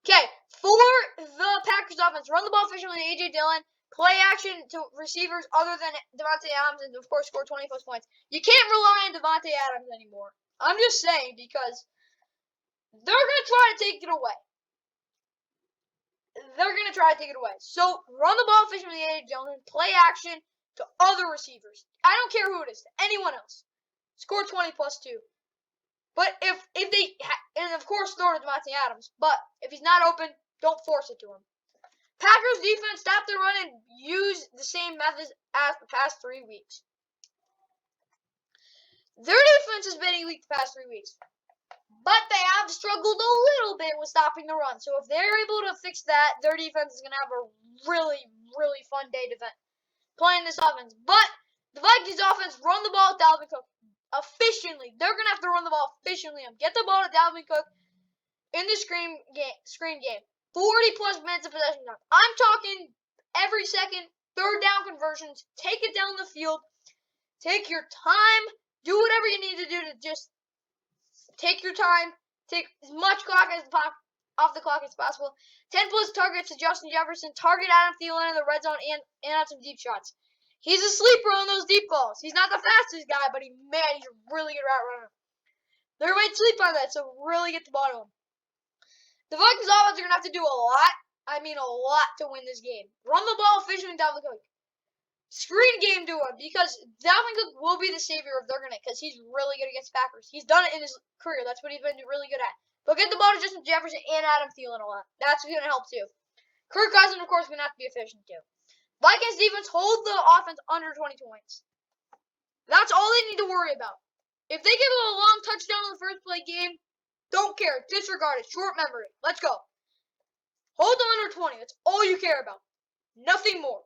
Speaker 1: Okay, for the Packers offense, run the ball efficiently, A.J. Dillon, play action to receivers other than Devontae Adams, and of course score 20+ points. You can't rely on Devontae Adams anymore. I'm just saying, because they're going to try to take it away. So run the ball efficiently, A.J. Dillon, play action to other receivers. I don't care who it is, to anyone else. Score 20+2. But if they, and of course throw to Devontae Adams, but if he's not open, don't force it to him. Packers defense stopped the run and used the same methods as the past 3 weeks. Their defense has been elite the past 3 weeks. But they have struggled a little bit with stopping the run. So if they're able to fix that, their defense is going to have a really, really fun day playing this offense. But the Vikings offense run the ball with Dalvin Cook efficiently. They're going to have to run the ball efficiently and get the ball to Dalvin Cook in the screen game. 40-plus minutes of possession time. I'm talking every second, third down conversions. Take it down the field. Take your time. Do whatever you need to do to just take your time. Take as much clock as off the clock as possible. 10-plus targets to Justin Jefferson. Target Adam Thielen in the red zone and on some deep shots. He's a sleeper on those deep balls. He's not the fastest guy, but he's a really good route runner. They might sleep on that, so really get the ball to him. The Vikings offense are going to have to do a lot. I mean a lot to win this game. Run the ball efficiently, Dalvin Cook. Screen game to him because Dalvin Cook will be the savior if they're going to because he's really good against Packers. He's done it in his career. That's what he's been really good at. But get the ball to Justin Jefferson and Adam Thielen a lot. That's going to help too. Kirk Cousins, of course, is going to have to be efficient too. Vikings defense hold the offense under 20 points. That's all they need to worry about. If they give him a long touchdown in the first play game, don't care. Disregard it. Short memory. Let's go. Hold them under 20. That's all you care about. Nothing more.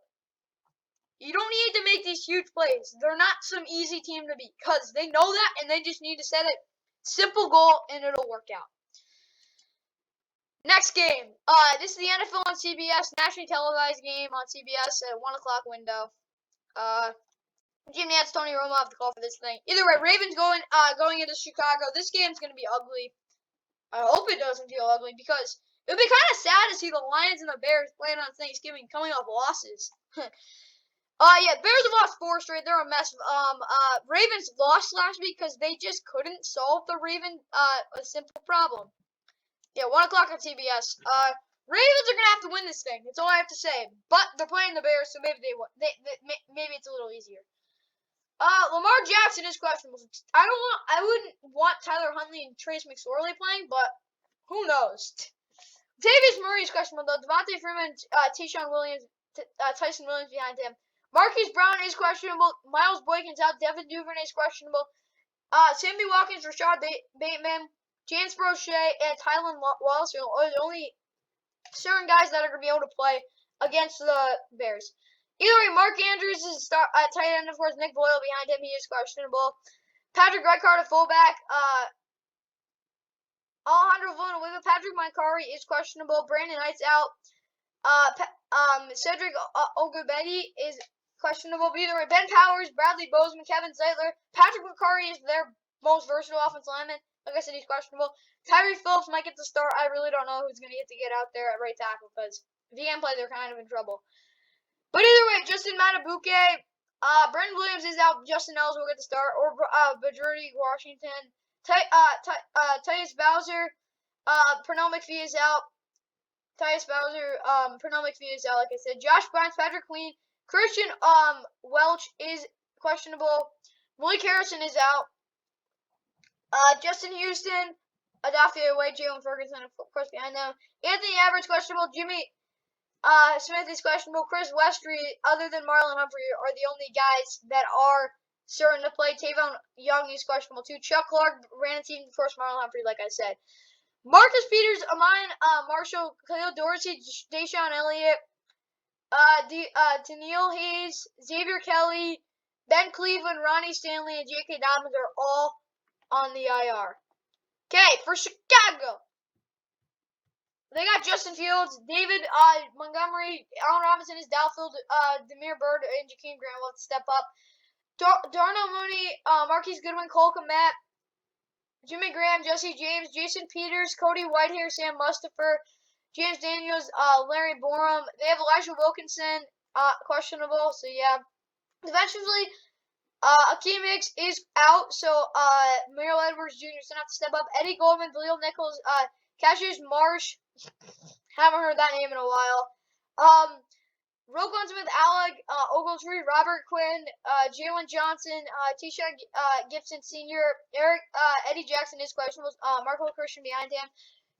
Speaker 1: You don't need to make these huge plays. They're not some easy team to beat because they know that and they just need to set a simple goal and it'll work out. Next game. This is the NFL on CBS, nationally televised game on CBS at 1 o'clock window. Jim Nantz, Tony Romo have to call for this thing. Either way, Ravens going into Chicago. This game's going to be ugly. I hope it doesn't feel ugly because it would be kind of sad to see the Lions and the Bears playing on Thanksgiving coming off losses. Yeah, Bears have lost 4 straight. They're a mess. Ravens lost last week because they just couldn't solve the a simple problem. Yeah, 1 o'clock on CBS. Ravens are gonna have to win this thing. That's all I have to say. But they're playing the Bears, so maybe maybe it's a little easier. Lamar Jackson is questionable. I wouldn't want Tyler Huntley and Trace McSorley playing, but who knows? Davis Murray is questionable though. Devontae Freeman, Tyson Williams behind him. Marquise Brown is questionable. Miles Boykin's out. Devin Duvernay is questionable. Sammy Watkins, Rashad Bateman, James Brochet, and Tylan Wallace are the only certain guys that are going to be able to play against the Bears. Either way, Mark Andrews is at tight end, of course. Nick Boyle behind him. He is questionable. Patrick Reichard at fullback. Alejandro Villanueva. Patrick Moncari is questionable. Brandon Knight's out. Cedric Ogubedi is questionable. But either way, Ben Powers, Bradley Bozeman, Kevin Zeitler. Patrick McCarry is their most versatile offensive lineman. Like I said, he's questionable. Tyree Phillips might get the start. I really don't know who's going to get out there at right tackle because if he can't play, they're kind of in trouble. But either way, Justin Matabuke, Brendan Williams is out. Justin Ellis will get the start. Or Bajordi Washington. Tyus Bowser. Pernell McPhee is out. Pernell McPhee is out, like I said. Josh Bynes, Patrick Queen. Christian Welch is questionable. Malik Harrison is out. Justin Houston, Adafia Wade, Jalen Ferguson, of course, behind them. Anthony Average questionable. Jimmy Smith is questionable. Chris Westry, other than Marlon Humphrey, are the only guys that are certain to play. Tavon Young is questionable too. Chuck Clark ran a team, of course, Marlon Humphrey, like I said. Marcus Peters, Amon Marshall, Khalil Dorsey, Deshaun Elliott, Tennille Hayes, Xavier Kelly, Ben Cleveland, Ronnie Stanley, and J.K. Dobbins are all on the IR. Okay, for Chicago. They got Justin Fields, David Montgomery, Allen Robinson is doubtful, Demir Bird, and Jakeem Grant will have to step up. Darnell Mooney, Marquise Goodwin, Cole Kmet, Jimmy Graham, Jesse James, Jason Peters, Cody Whitehair, Sam Mustipher, James Daniels, Larry Borum. They have Elijah Wilkinson, questionable, so yeah. Eventually, Akeem Hicks is out, so Merrill Edwards Jr. is going to have to step up. Eddie Goldman, Khalil Nichols, Cassius Marsh, haven't heard that name in a while. Roquan Smith, Alec Ogletree, Robert Quinn, Jalen Johnson, Tisha Gibson Sr., Eddie Jackson is questionable. Marco Christian behind him.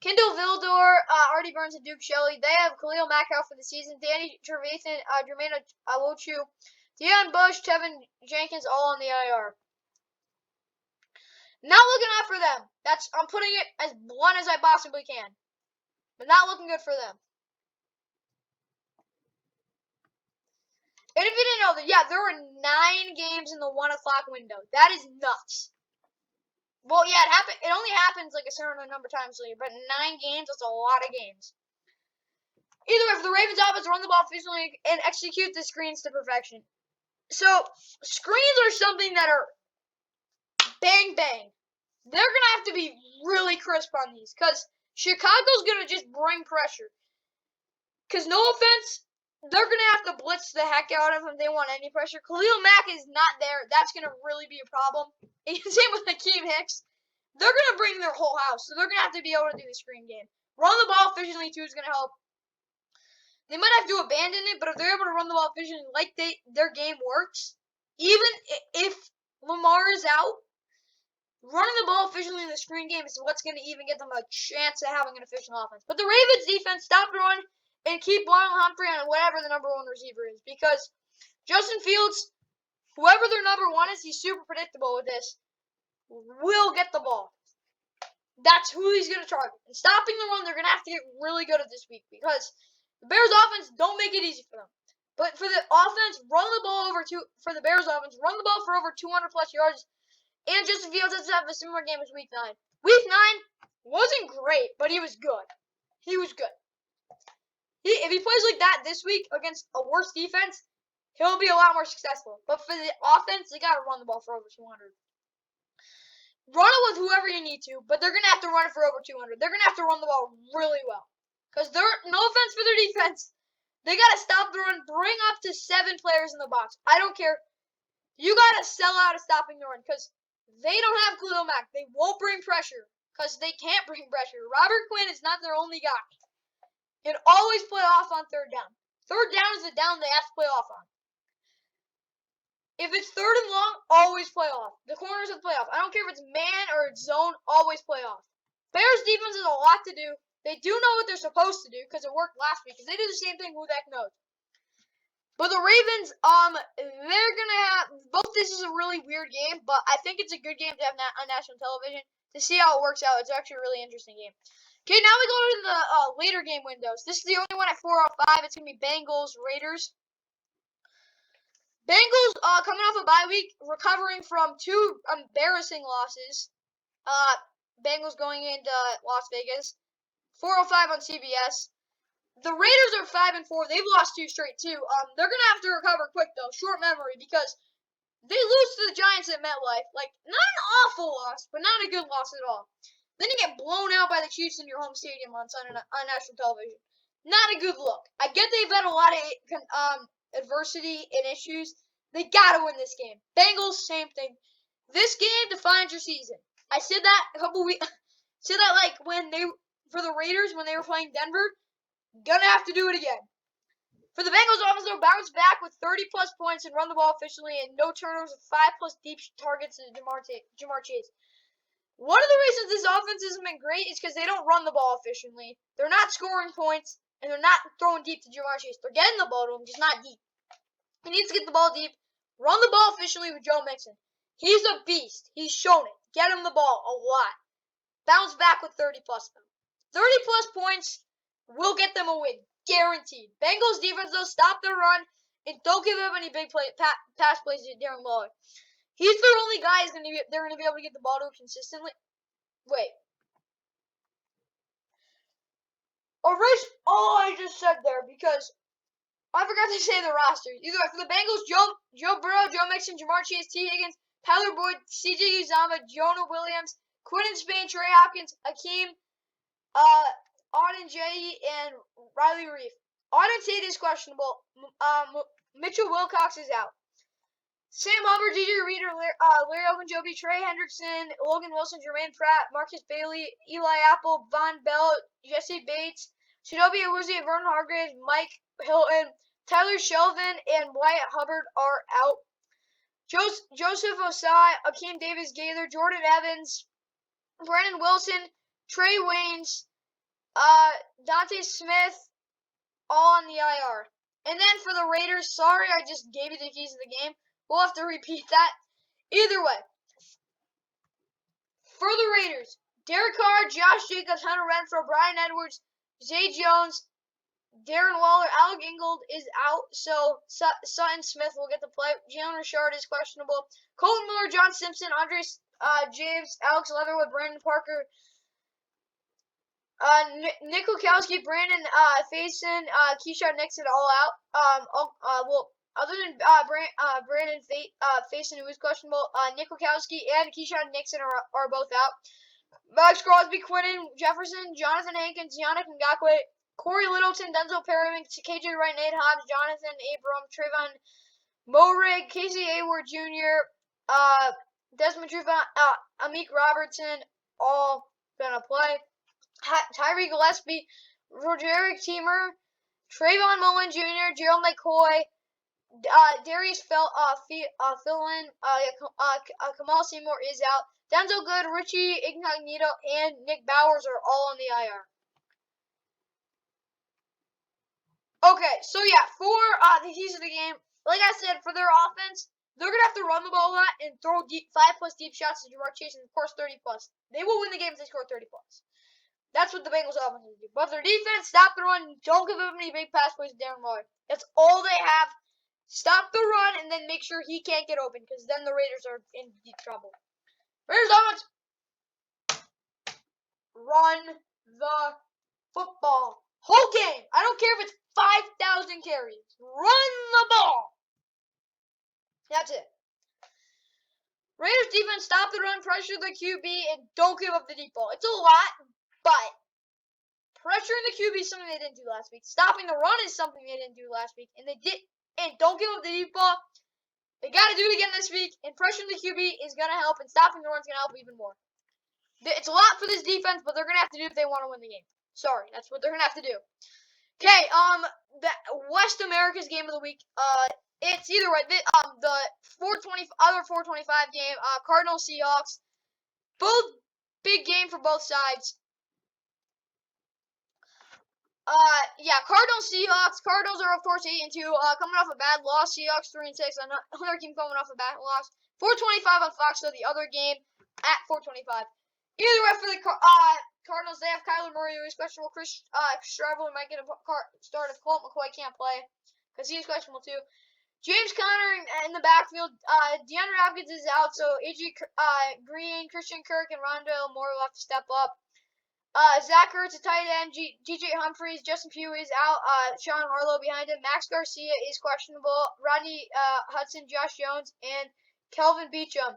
Speaker 1: Kendall Vildor, Artie Burns, and Duke Shelley. They have Khalil Mack out for the season. Danny Trevathan, Jermaine Awochu, Deion Bush, Tevin Jenkins, all on the IR. Not looking out for them. I'm putting it as blunt as I possibly can. But not looking good for them. And if you didn't know that, yeah, there were 9 games in the 1 o'clock window. That is nuts. Well, yeah, it only happens like a certain number of times a year, but 9 games, that's a lot of games. Either way, if the Ravens offense run the ball efficiently and execute the screens to perfection. So, screens are something that are bang, bang. They're going to have to be really crisp on these because Chicago's going to just bring pressure. Because no offense, they're going to have to blitz the heck out of him if they want any pressure. Khalil Mack is not there. That's going to really be a problem. And same with Hakeem Hicks. They're going to bring their whole house. So they're going to have to be able to do the screen game. Run the ball efficiently, too, is going to help. They might have to abandon it, but if they're able to run the ball efficiently like their game works, even if Lamar is out, running the ball efficiently in the screen game is what's going to even get them a chance at having an efficient offense. But the Ravens defense, stop the run and keep Marlon Humphrey on whatever the number 1 receiver is. Because Justin Fields, whoever their number 1 is, he's super predictable with this, will get the ball. That's who he's going to target. And stopping the run, they're going to have to get really good at this week because the Bears offense don't make it easy for them. But for the offense, run the ball for the Bears offense, run the ball for over 200 plus yards. And Justin Fields has to have a similar game as Week 9. Week 9 wasn't great, but he was good. He was good. If he plays like that this week against a worse defense, he'll be a lot more successful. But for the offense, they got to run the ball for over 200. Run it with whoever you need to, but they're going to have to run it for over 200. They're going to have to run the ball really well. Because no offense for their defense, they got to stop the run, bring up to 7 players in the box. I don't care. You got to sell out of stopping the run because they don't have Khalil Mack. They won't bring pressure because they can't bring pressure. Robert Quinn is not their only guy. And always play off on 3rd down. 3rd down is the down they have to play off on. If it's 3rd and long, always play off. The corners have to play off. I don't care if it's man or it's zone, always play off. Bears defense has a lot to do. They do know what they're supposed to do because it worked last week. Because they do the same thing, who the heck knows. But the Ravens, they're going to have, both this is a really weird game, but I think it's a good game to have on national television to see how it works out. It's actually a really interesting game. Okay, now we go to the later game windows. This is the only one at 4:05. It's going to be Bengals Raiders. Bengals coming off a bye week, recovering from 2 embarrassing losses. Bengals going into Las Vegas. 4:05 on CBS. The Raiders are 5-4. They've lost 2 straight too. They're gonna have to recover quick though. Short memory because they lose to the Giants at MetLife. Like not an awful loss, but not a good loss at all. Then you get blown out by the Chiefs in your home stadium on national television. Not a good look. I get they've had a lot of adversity and issues. They gotta win this game. Bengals, same thing. This game defines your season. I said that a couple weeks. Said that like for the Raiders when they were playing Denver. Gonna have to do it again. For the Bengals offense, they'll bounce back with 30 plus points and run the ball efficiently and no turnovers with 5 plus deep targets to Jamar Chase. One of the reasons this offense hasn't been great is because they don't run the ball efficiently. They're not scoring points and they're not throwing deep to Jamar Chase. They're getting the ball to him, just not deep. He needs to get the ball deep. Run the ball efficiently with Joe Mixon. He's a beast. He's shown it. Get him the ball a lot. Bounce back with 30 plus. 30 plus points will get them a win. Guaranteed. Bengals defense, though, stop their run and don't give up any big pass plays to Darren Waller. He's their only guy they're going to be able to get the ball to consistently. Wait. Erase all I just said there because I forgot to say the roster. Either way, for the Bengals, Joe Burrow, Joe Mixon, Jamar Chase, T. Higgins, Tyler Boyd, C.J. Uzomah, Jonah Williams, Quinton Spain, Trey Hopkins, Akeem, Auden Jay, and Riley Reef. Auden Tate is questionable. Mitchell Wilcox is out. Sam Hubbard, DJ Reader, Larry Ogunjobi, Trey Hendrickson, Logan Wilson, Jermaine Pratt, Marcus Bailey, Eli Apple, Von Bell, Jesse Bates, Chidobe Awuzie, Vernon Hargrave, Mike Hilton, Tyler Shelvin, and Wyatt Hubbard are out. Joseph Osai, Akeem Davis Gaither, Jordan Evans, Brandon Wilson, Trey Waynes, Dante Smith, all on the IR. And then for the Raiders, sorry I just gave you the keys to the game. We'll have to repeat that. Either way, for the Raiders, Derek Carr, Josh Jacobs, Hunter Renfrow, Brian Edwards, Zay Jones, Darren Waller, Alec Ingold is out, so Sutton Smith will get to play. Jalen Richard is questionable. Colton Miller, John Simpson, Andre James, Alex Leatherwood, Brandon Parker, Nick Lukowski, Brandon Faison, Keyshawn Nixon all out. Other than Brandon Faison, who is questionable, Nick Lukowski and Keyshawn Nixon are both out. Max Crosby, Quinnen Jefferson, Jonathan Hankins, Yannick Ngakwe, Corey Littleton, Denzel Perryman, KJ Wright, Nate Hobbs, Jonathan Abram, Trayvon Moehrig, Casey Hayward Jr., Desmond Trufant, Amik Robertson, all gonna play. Tyree Gillespie, Roderick Teamer, Trayvon Mullen Jr., Gerald McCoy, Darius Philin, Kamal Seymour is out. Denzel Good, Richie Incognito, and Nick Bowers are all on the IR. Okay, so yeah, for the keys of the game, like I said, for their offense, they're going to have to run the ball a lot and throw 5+ deep shots to Jamar Chase and, of course, 30+. They will win the game if they score 30+. That's what the Bengals offense will do. But their defense, stop the run, don't give up any big pass plays to Darren Waller. That's all they have. Stop the run and then make sure he can't get open, because then the Raiders are in deep trouble. Raiders offense, run the football. Whole game. I don't care if it's 5,000 carries. Run the ball. That's it. Raiders defense, stop the run, pressure the QB, and don't give up the deep ball. It's a lot, but pressuring the QB is something they didn't do last week. Stopping the run is something they didn't do last week, and they did. And don't give up the deep ball. They got to do it again this week, and pressuring the QB is gonna help, and stopping the run is gonna help even more. It's a lot for this defense, but they're gonna have to do it if they want to win the game. Sorry, that's what they're gonna have to do. Okay, the West America's game of the week. It's either way. The 425 game. Cardinals Seahawks. Both big game for both sides. Yeah, Cardinals Seahawks. Cardinals are of course 8-2. Coming off a bad loss. Seahawks 3-6. Another team coming off a bad loss. 425 on Fox. So the other game at 425. Either way for the Cardinals, they have Kyler Murray, who is questionable. Chris Stravler might get a start if Colt McCoy can't play, because he's questionable too. James Conner in the backfield. DeAndre Hopkins is out, so A.J. Green, Christian Kirk, and Rondale Moore will have to step up. Zach Ertz, a tight end. DJ Humphries, Justin Pugh is out. Sean Harlow behind him. Max Garcia is questionable. Rodney Hudson, Josh Jones, and Kelvin Beachum.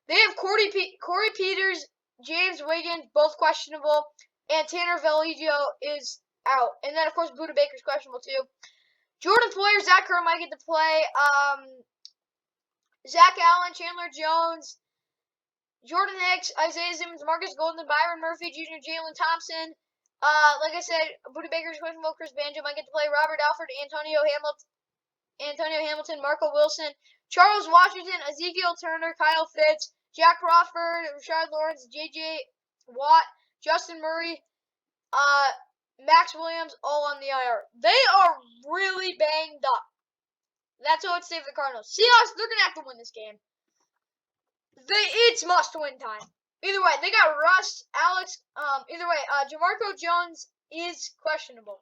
Speaker 1: They have Corey Peters, James Wiggins, both questionable, and Tanner Vallegio is out. And then, of course, Budda Baker's questionable, too. Jordan Poyer, Zach Kerr might get to play. Zach Allen, Chandler Jones, Jordan Hicks, Isaiah Simmons, Marcus Golden, Byron Murphy Jr., Jalen Thompson. Like I said, Budda Baker's questionable. Chris Banjo might get to play. Robert Alford, Antonio Hamilton, Marco Wilson, Charles Washington, Ezekiel Turner, Kyle Fitz, Jack Crawford, Rashard Lawrence, J.J. Watt, Justin Murray, Max Williams, all on the IR. They are really banged up. That's all it's say for the Cardinals. Seahawks, they're going to have to win this game. It's must-win time. Either way, they got Russ, Alex. Either way, Jamarco Jones is questionable.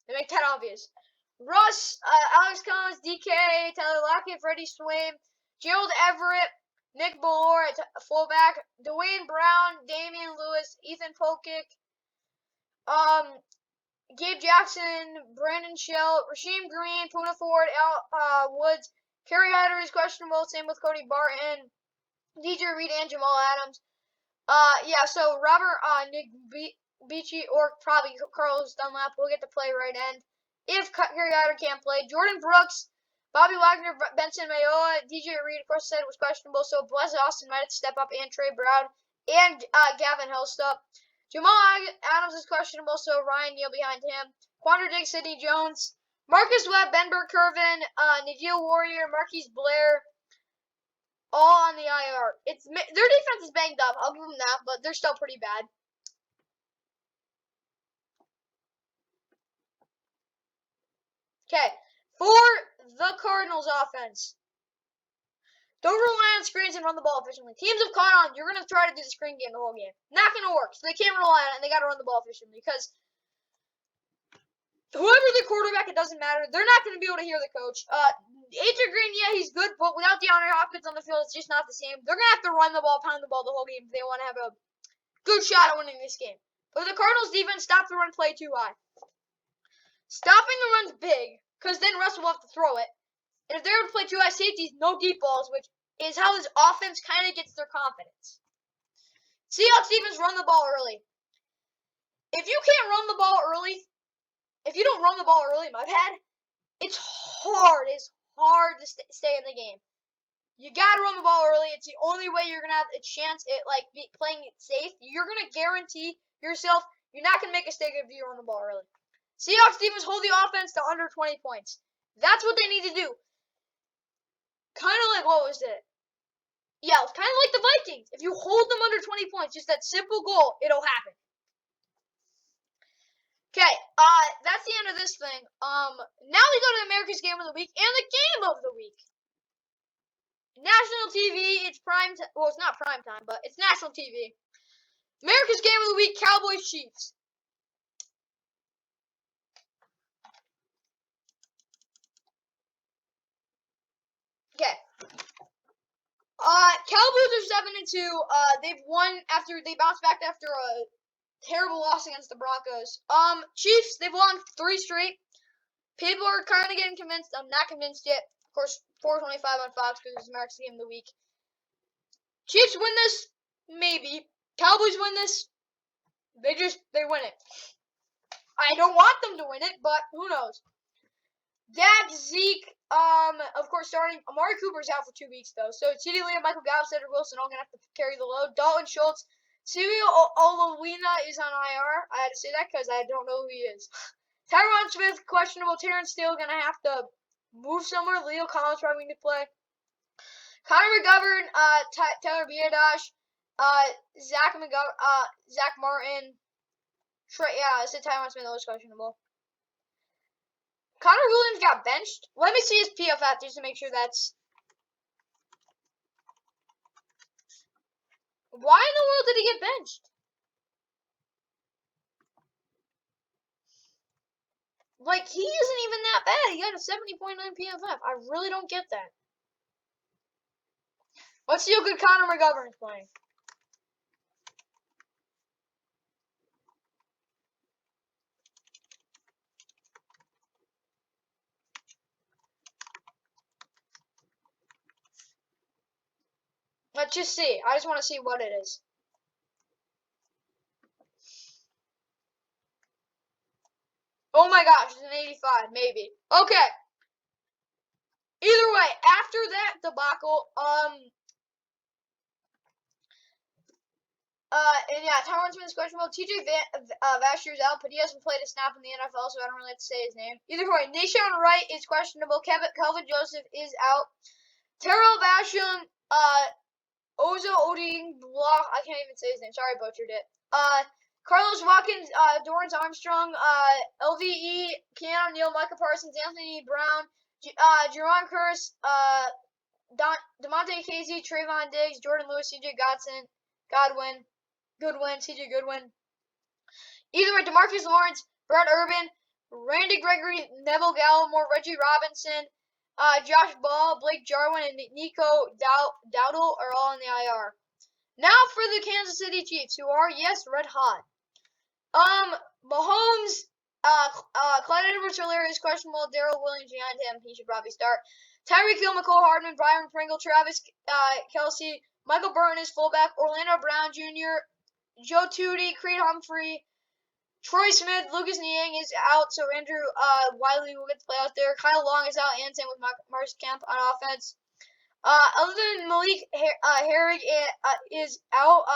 Speaker 1: They make that obvious. Russ, Alex Collins, DK, Tyler Lockett, Freddie Swain, Gerald Everett, Nick Ballore at fullback, Dwayne Brown, Damian Lewis, Ethan Pokic, Gabe Jackson, Brandon Shell, Rasheem Green, Puna Ford, Woods, Kerry Hyder is questionable. Same with Cody Barton, DJ Reed, and Jamal Adams. Yeah, so Robert, Nick Beachy, or probably Carlos Dunlap will get to play right end. If Kerry Hyder can't play, Jordan Brooks, Bobby Wagner, Benson Mayoa, DJ Reed, of course, said it was questionable, so Bless Austin might have to step up, and Trey Brown, and Gavin Hellstup. Jamal Adams is questionable, so Ryan Neal behind him. Quandre Diggs, Sidney Jones, Marcus Webb, Ben Burke-Curvin, Nadeal Warrior, Marquise Blair, all on the IR. Their defense is banged up, I'll give them that, but they're still pretty bad. Okay, for the Cardinals offense, don't rely on screens and run the ball efficiently. Teams have caught on. You're going to try to do the screen game the whole game. Not going to work. So they can't rely on it, and they got to run the ball efficiently because whoever the quarterback, it doesn't matter. They're not going to be able to hear the coach. AJ Green, yeah, he's good, but without DeAndre Hopkins on the field, it's just not the same. They're going to have to run the ball, pound the ball the whole game if they want to have a good shot at winning this game. But the Cardinals defense, stop the run play too high. Stopping the run's big because then Russ will have to throw it. And if they're able to play too high safeties, no deep balls, which is how this offense kind of gets their confidence. Seahawks defense run the ball early. If you can't run the ball early, if you don't run the ball early, my bad, it's hard. It's hard to stay in the game. You gotta run the ball early. It's the only way you're gonna have a chance at playing it safe. You're gonna guarantee yourself you're not gonna make a mistake if you run the ball early. Seahawks defense hold the offense to under 20 points. That's what they need to do. Kind of like, what was it? Yeah, it's kind of like the Vikings. If you hold them under 20 points, just that simple goal, it'll happen. Okay, that's the end of this thing. Now we go to America's Game of the Week and the Game of the Week. National TV, it's prime time. Well, it's not prime time, but it's national TV. America's Game of the Week, Cowboys Chiefs. Okay. Cowboys are 7-2. They've won after they bounced back after a terrible loss against the Broncos. Chiefs, they've won 3 straight. People are kind of getting convinced. I'm not convinced yet. Of course, 4:25 on Fox because it's America's Game of the Week. Chiefs win this, maybe. Cowboys win this. They win it. I don't want them to win it, but who knows? Dak, Zeke, of course, starting. Amari Cooper's out for 2 weeks, though. So, CeeDee Lamb, Michael Gallup, Cedric Wilson all going to have to carry the load. Dalton Schultz. Cyril Olawina is on IR. I had to say that because I don't know who he is. Tyron Smith, questionable. Terrence Steele going to have to move somewhere. Leo Collins probably going to play. Connor McGovern, Taylor Biodash, Zach Martin. I said Tyron Smith was questionable. Connor Williams got benched. Let me see his PFF just to make sure that's. Why in the world did he get benched? Like, he isn't even that bad. He got a 70.9 PFF. I really don't get that. Let's see how good Connor McGovern's playing. Let's just see. I just want to see what it is. Oh my gosh, it's an 85, maybe. Okay. Either way, after that debacle, and yeah, Tyron Smith is questionable. TJ Vashier's out, but he hasn't played a snap in the NFL, so I don't really have to say his name. Either way, Nashawn Wright is questionable. Kelvin Joseph is out. Terrell Basham, Ozo Oding Block, I can't even say his name. Sorry, I butchered it. Carlos Watkins, Dorrance Armstrong, LVE, Keanu Neal, Micah Parsons, Anthony Brown, Jerron Curse, DeMonte Casey, Trayvon Diggs, Jordan Lewis, CJ CJ Goodwin. Either way, DeMarcus Lawrence, Brett Urban, Randy Gregory, Neville Gallimore, Reggie Robinson, Josh Ball, Blake Jarwin, and Nico Dowdle are all in the IR. Now for the Kansas City Chiefs, who are, yes, red hot. Mahomes, Clyde Edwards-Helaire is questionable. Darrell Williams behind him. He should probably start. Tyreek Hill, McCole Hardman, Byron Pringle, Travis Kelsey, Michael Burton is fullback. Orlando Brown Jr., Joe Tootie, Creed Humphrey, Troy Smith, Lucas Niang is out, so Andrew Wiley will get to play out there. Kyle Long is out, and same with Marcus Kemp on offense. Other than Malik Herrig is out,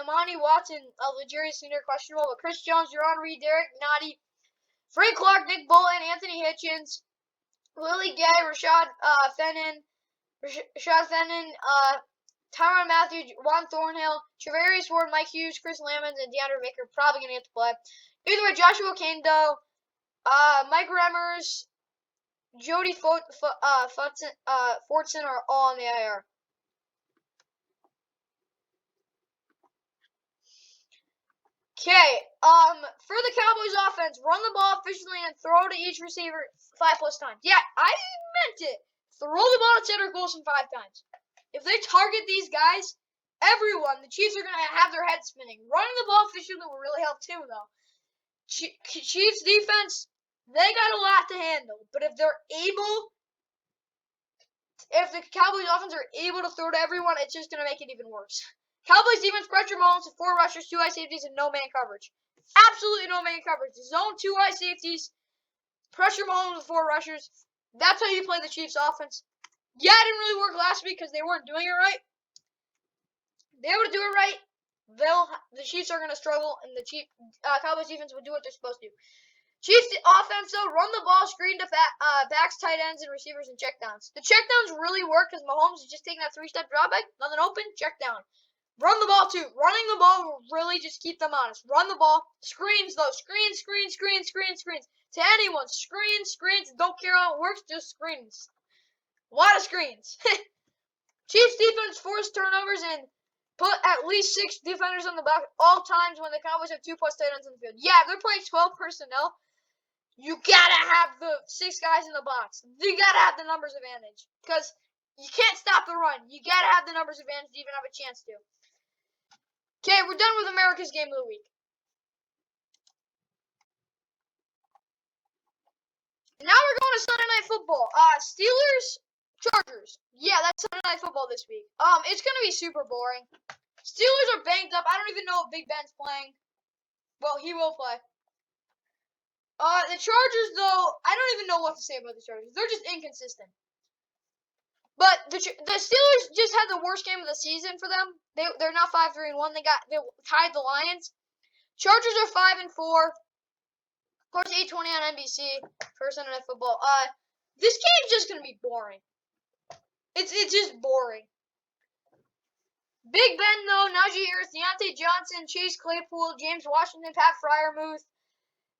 Speaker 1: Imani Watson, Legarius Senior questionable, but Chris Jones, Jerron Reed, Derek Nottie, Frank Clark, Nick Bolton, Anthony Hitchens, Willie Gay, Rashad Fenton, Tyrann Mathieu, Juan Thornhill, Travarius Ward, Mike Hughes, Chris Lamons, and DeAndre Baker probably going to get to play. Either way, Joshua Kane, though, Mike Remmers, Jody Fortson are all on the IR. Okay, for the Cowboys offense, run the ball efficiently and throw to each receiver 5+ times. Yeah, I meant it. Throw the ball to Cedric Wilson 5 times. If they target these guys, everyone, the Chiefs are going to have their heads spinning. Running the ball efficiently will really help too, though. Chiefs defense, they got a lot to handle. But if the Cowboys offense are able to throw to everyone, it's just going to make it even worse. Cowboys defense pressure Mahomes with 4 rushers, 2 high safeties, and no man coverage. Absolutely no man coverage. Zone 2 high safeties, pressure Mahomes with 4 rushers. That's how you play the Chiefs offense. Yeah, it didn't really work last week because they weren't doing it right. They able to do it right, the Chiefs are going to struggle, and the Cowboys defense will do what they're supposed to do. Chiefs offense, though, run the ball, screen to backs, tight ends, and receivers, and checkdowns. The checkdowns really work because Mahomes is just taking that 3-step drop back, nothing open, check down. Run the ball, too. Running the ball will really just keep them honest. Run the ball. Screens, though. Screens. To anyone. Screens. Don't care how it works, just screens. A lot of screens. Chiefs defense forced turnovers and put at least 6 defenders on the back all times when the Cowboys have 2+ tight ends on the field. Yeah, if they're playing 12 personnel, you gotta have the 6 guys in the box. You gotta have the numbers advantage. Because you can't stop the run. You gotta have the numbers advantage to even have a chance to. Okay, we're done with America's Game of the Week. Now we're going to Sunday Night Football. Steelers, Chargers. Yeah, that's Sunday Night Football this week. It's gonna be super boring. Steelers are banged up. I don't even know if Big Ben's playing. Well, he will play. The Chargers, though, I don't even know what to say about the Chargers. They're just inconsistent. But the Steelers just had the worst game of the season for them. They're now 5-3-1. They tied the Lions. Chargers are 5-4. Of course, 8:20 on NBC for Sunday Night Football. This game's just gonna be boring. It's just boring. Big Ben, though, Najee Harris, Deontay Johnson, Chase Claypool, James Washington, Pat Freiermuth,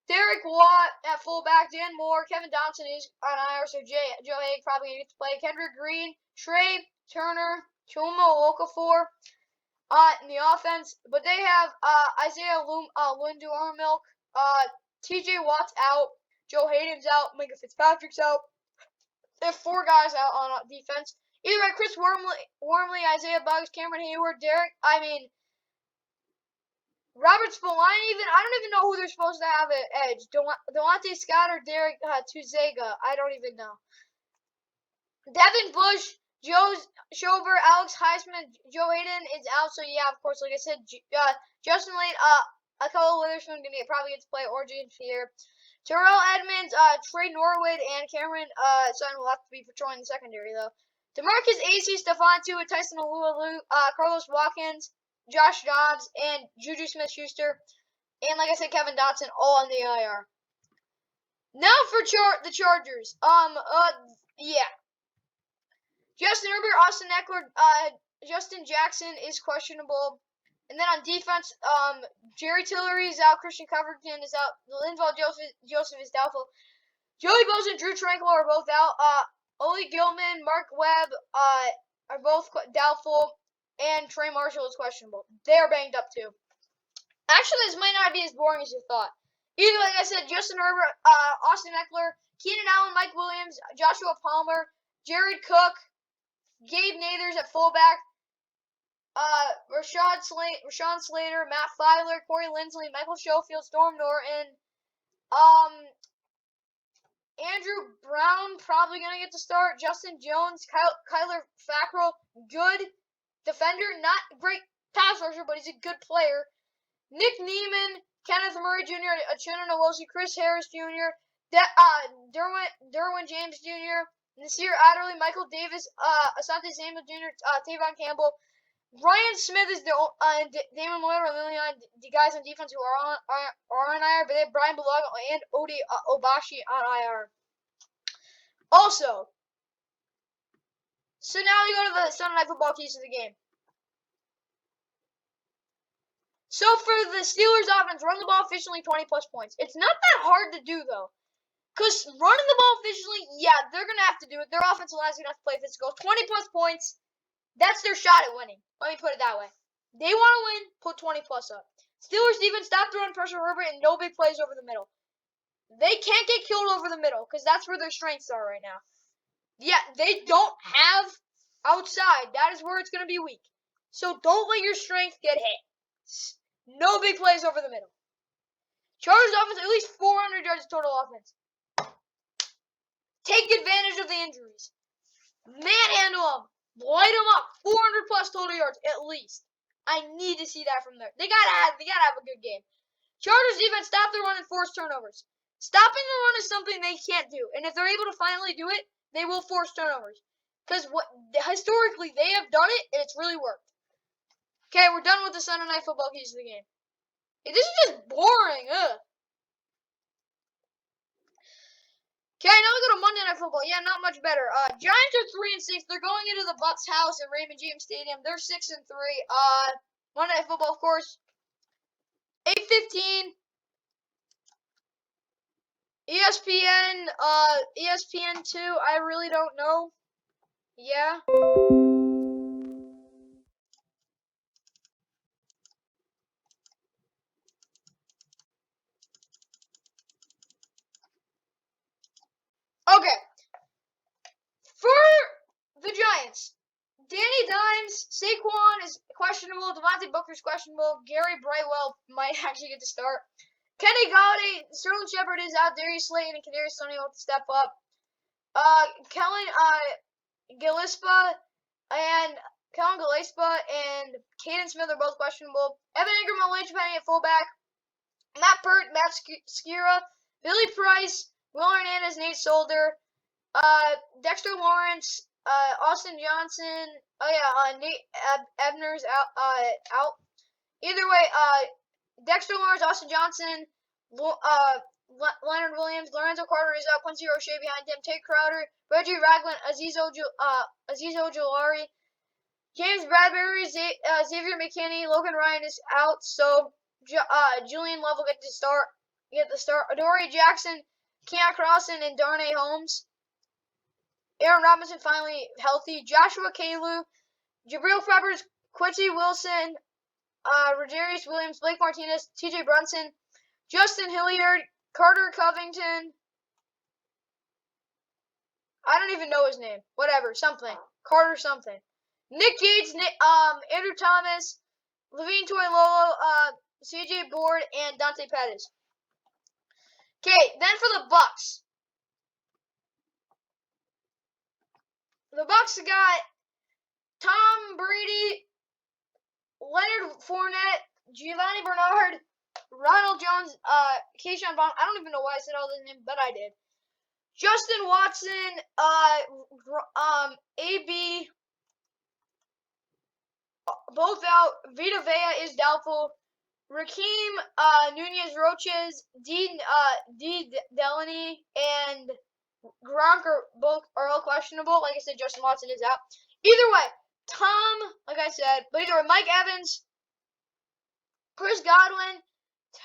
Speaker 1: Derek Watt at fullback, Dan Moore, Kevin Dotson is on IR, so Joe Haig probably gets to play. Kendrick Green, Trey Turner, Chuma Okafor in the offense. But they have Isaiah Lundormilk, TJ Watt's out, Joe Hayden's out, Micah Fitzpatrick's out. They have 4 guys out on defense. Either way, Chris Wormley, Isaiah Buggs, Cameron Hayward, Robert Spillane, I don't even know who they're supposed to have at edge. Delonte Scott or Derek Tuzega. I don't even know. Devin Bush, Joe Schober, Alex Heisman, Joe Hayden is out. So, yeah, of course, like I said, Justin Lane, Akala Witherspoon probably get to play, or James Pierre. Terrell Edmonds, Trey Norwood, and Cameron Sutton will have to be patrolling the secondary, though. DeMarcus Acey, Stephon Tuitt, Tyson Alualu, Carlos Watkins, Josh Dobbs, and Juju Smith-Schuster. And like I said, Kevin Dotson, all on the IR. Now for the Chargers. Yeah. Justin Herbert, Austin Eckler, Justin Jackson is questionable. And then on defense, Jerry Tillery is out, Christian Covington is out, Linval Joseph is doubtful. Joey Bosa and Drew Tranquil are both out. Ole Gilman, Mark Webb are both doubtful, and Trey Marshall is questionable. They are banged up too. Actually, this might not be as boring as you thought. Either, like I said, Justin Herbert, Austin Eckler, Keenan Allen, Mike Williams, Joshua Palmer, Jared Cook, Gabe Nathers at fullback, Rashawn Slater, Matt Filer, Corey Linsley, Michael Schofield, Storm Norton, Andrew Brown probably going to get to start. Justin Jones, Kyler Fackrell, good defender. Not great pass rusher, but he's a good player. Nick Neiman, Kenneth Murray Jr., Uchenna Nwosu, Chris Harris Jr., Derwin James Jr., Nasir Adderley, Michael Davis, Asante Samuel Jr., Tavon Campbell. Ryan Smith is Damon Lloyd or Lillian, the guys on defense who are on IR, but they have Brian Bulaga and Odi Obashi on IR. Also, so now we go to the Sunday Night Football keys of the game. So for the Steelers offense, run the ball efficiently, 20+ points. It's not that hard to do, though. Because running the ball efficiently, yeah, they're going to have to do it. Their offensive line is going to have to play physical. 20-plus points, that's their shot at winning. Let me put it that way. They want to win, put 20-plus up. Steelers defense, stop throwing pressure Herbert and no big plays over the middle. They can't get killed over the middle because that's where their strengths are right now. Yeah, they don't have outside. That is where it's going to be weak. So don't let your strength get hit. No big plays over the middle. Chargers offense, at least 400 yards total offense. Take advantage of the injuries. Manhandle them. Light them up. 400-plus total yards, at least. I need to see that from there. They gotta have a good game. Chargers defense, stop the run and force turnovers. Stopping the run is something they can't do. And if they're able to finally do it, they will force turnovers. Because historically, they have done it, and it's really worked. Okay, we're done with the Sunday Night Football keys of the game. This is just boring. Ugh. Okay, now we go to Monday Night Football. Yeah, not much better. Giants are 3-6. They're going into the Bucs' house at Raymond James Stadium. They're 6-3. Monday Night Football, of course. 8:15. ESPN. ESPN2. I really don't know. Yeah. Okay. For the Giants, Danny Dimes, Saquon is questionable. Devontae Booker's questionable. Gary Brightwell might actually get to start. Kenny Galladay, Sterling Shepard is out. Darius Slayton and Kadarius Toney will step up. Kellen Gillespie and Caden Smith are both questionable. Evan Ingram and Lynch Penny at fullback. Matt Pert, Matt Skira, Billy Price, Will Hernandez, Nate Solder, Dexter Lawrence, Austin Johnson. Nate Ebner's out. Either way, Dexter Lawrence, Austin Johnson, Leonard Williams, Lorenzo Carter is out. Quincy Roche behind him. Tate Crowder, Reggie Ragland, Aziz Ojulari, James Bradbury, Xavier McKinney, Logan Ryan is out. So Julian Love will get the start. Adoree Jackson, Keon Crossan, and Darnay Holmes. Aaron Robinson finally healthy. Joshua Kalu, Jabril Peppers, Quincy Wilson, Rodarius Williams, Blake Martinez, TJ Brunson, Justin Hilliard, Carter Covington. I don't even know his name. Whatever, something. Carter something. Nick Gates, Andrew Thomas, Levine Toilolo, CJ Board, and Dante Pettis. Okay, then for the Bucs. The Bucs got Tom Brady, Leonard Fournette, Giovanni Bernard, Ronald Jones, Keyshawn Vaughn. I don't even know why I said all those names, but I did. Justin Watson, AB, both out. Vita Vea is doubtful. Raheem Nunez Roches, D. Delaney, and Gronk are all questionable. Like I said, Justin Watson is out. Either way, like I said, but either way, Mike Evans, Chris Godwin,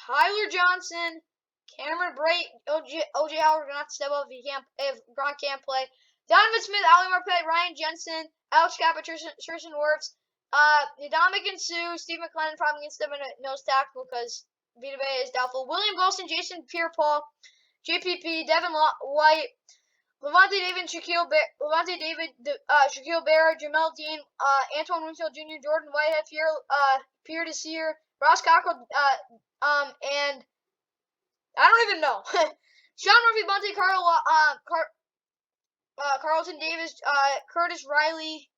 Speaker 1: Tyler Johnson, Cameron Brate, OJ Howard gonna have to step up if Gronk can't play. Donovan Smith, Ali Marpet, Ryan Jensen, Alex Kappa, Tristan Wirfs, Ndamukong Suh, Steve McLennan probably gonna step in at nose tackle because Vita Vea is doubtful. William Golston, Jason Pierre-Paul, JPP, Devin White, Levante David, Shaquille Barrett, Jamel Dean, Antoine Winfield Jr., Jordan Whitehead, Pierre Desir, Ross Cockrell, and I don't even know. Sean Murphy, Bunty, Carlton Davis, Curtis Riley,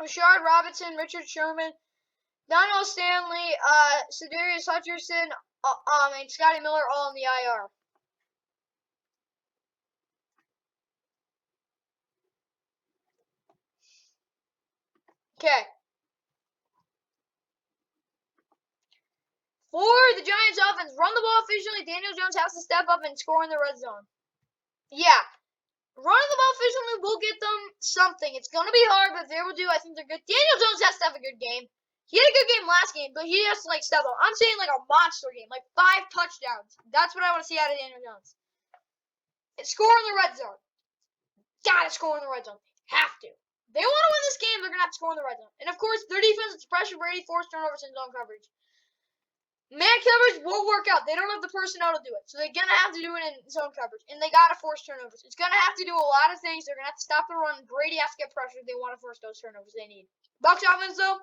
Speaker 1: Rashard Robinson, Richard Sherman, Donald Stanley, Cedarius Hutcherson, and Scotty Miller all in the IR. Okay. For the Giants offense, run the ball efficiently. Daniel Jones has to step up and score in the red zone. Yeah. Running the ball efficiently will get them something. It's going to be hard, but if they will do, I think they're good. Daniel Jones has to have a good game. He had a good game last game, but he has to, step up. I'm saying, a monster game. 5 touchdowns. That's what I want to see out of Daniel Jones. And score in the red zone. Gotta score in the red zone. Have to. They want to win this game, they're going to have to score in the red zone. And, of course, their defense is pressure Brady, forced turnovers, and zone coverage. Man coverage won't work out. They don't have the personnel to do it. So they're going to have to do it in zone coverage. And they got to force turnovers. It's going to have to do a lot of things. They're going to have to stop the run. Brady has to get pressure if they want to force those turnovers they need. Bucs offense, though,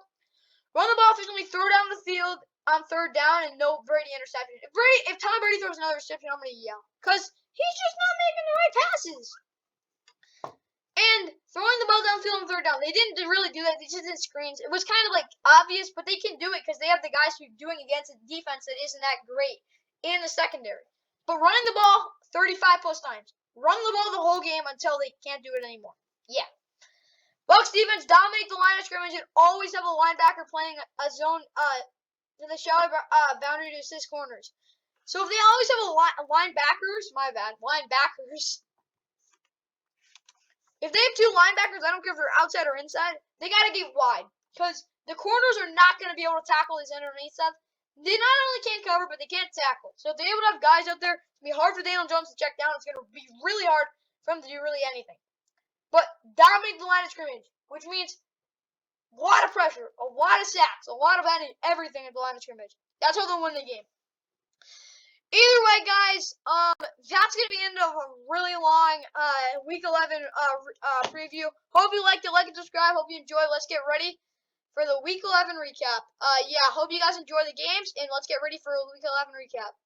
Speaker 1: run the ball efficiently, throw down the field on third down, and no Brady interception. If Tom Brady throws another interception, I'm going to yell. Because he's just not making the right passes. And throwing the ball downfield on third down. They didn't really do that. They just did screens. It was kind of like obvious, but they can do it because they have the guys who are doing against a defense that isn't that great in the secondary. But running the ball 35 plus times. Run the ball the whole game until they can't do it anymore. Yeah. Bucs defense dominate the line of scrimmage and always have a linebacker playing a zone to the shallow boundary to assist corners. So if they always have linebackers, if they have two linebackers, I don't care if they're outside or inside, they got to get wide. Because the corners are not going to be able to tackle these underneath stuff. They not only can't cover, but they can't tackle. So if they're able to have guys out there, it's going to be hard for Daniel Jones to check down. It's going to be really hard for him to do really anything. But dominate the line of scrimmage, which means a lot of pressure, a lot of sacks, a lot of everything at the line of scrimmage. That's how they'll win the game. Either way, guys, that's going to be the end of a really long Week 11 preview. Hope you liked it. Like and subscribe. Hope you enjoyed. Let's get ready for the Week 11 recap. Yeah, hope you guys enjoy the games, and let's get ready for a Week 11 recap.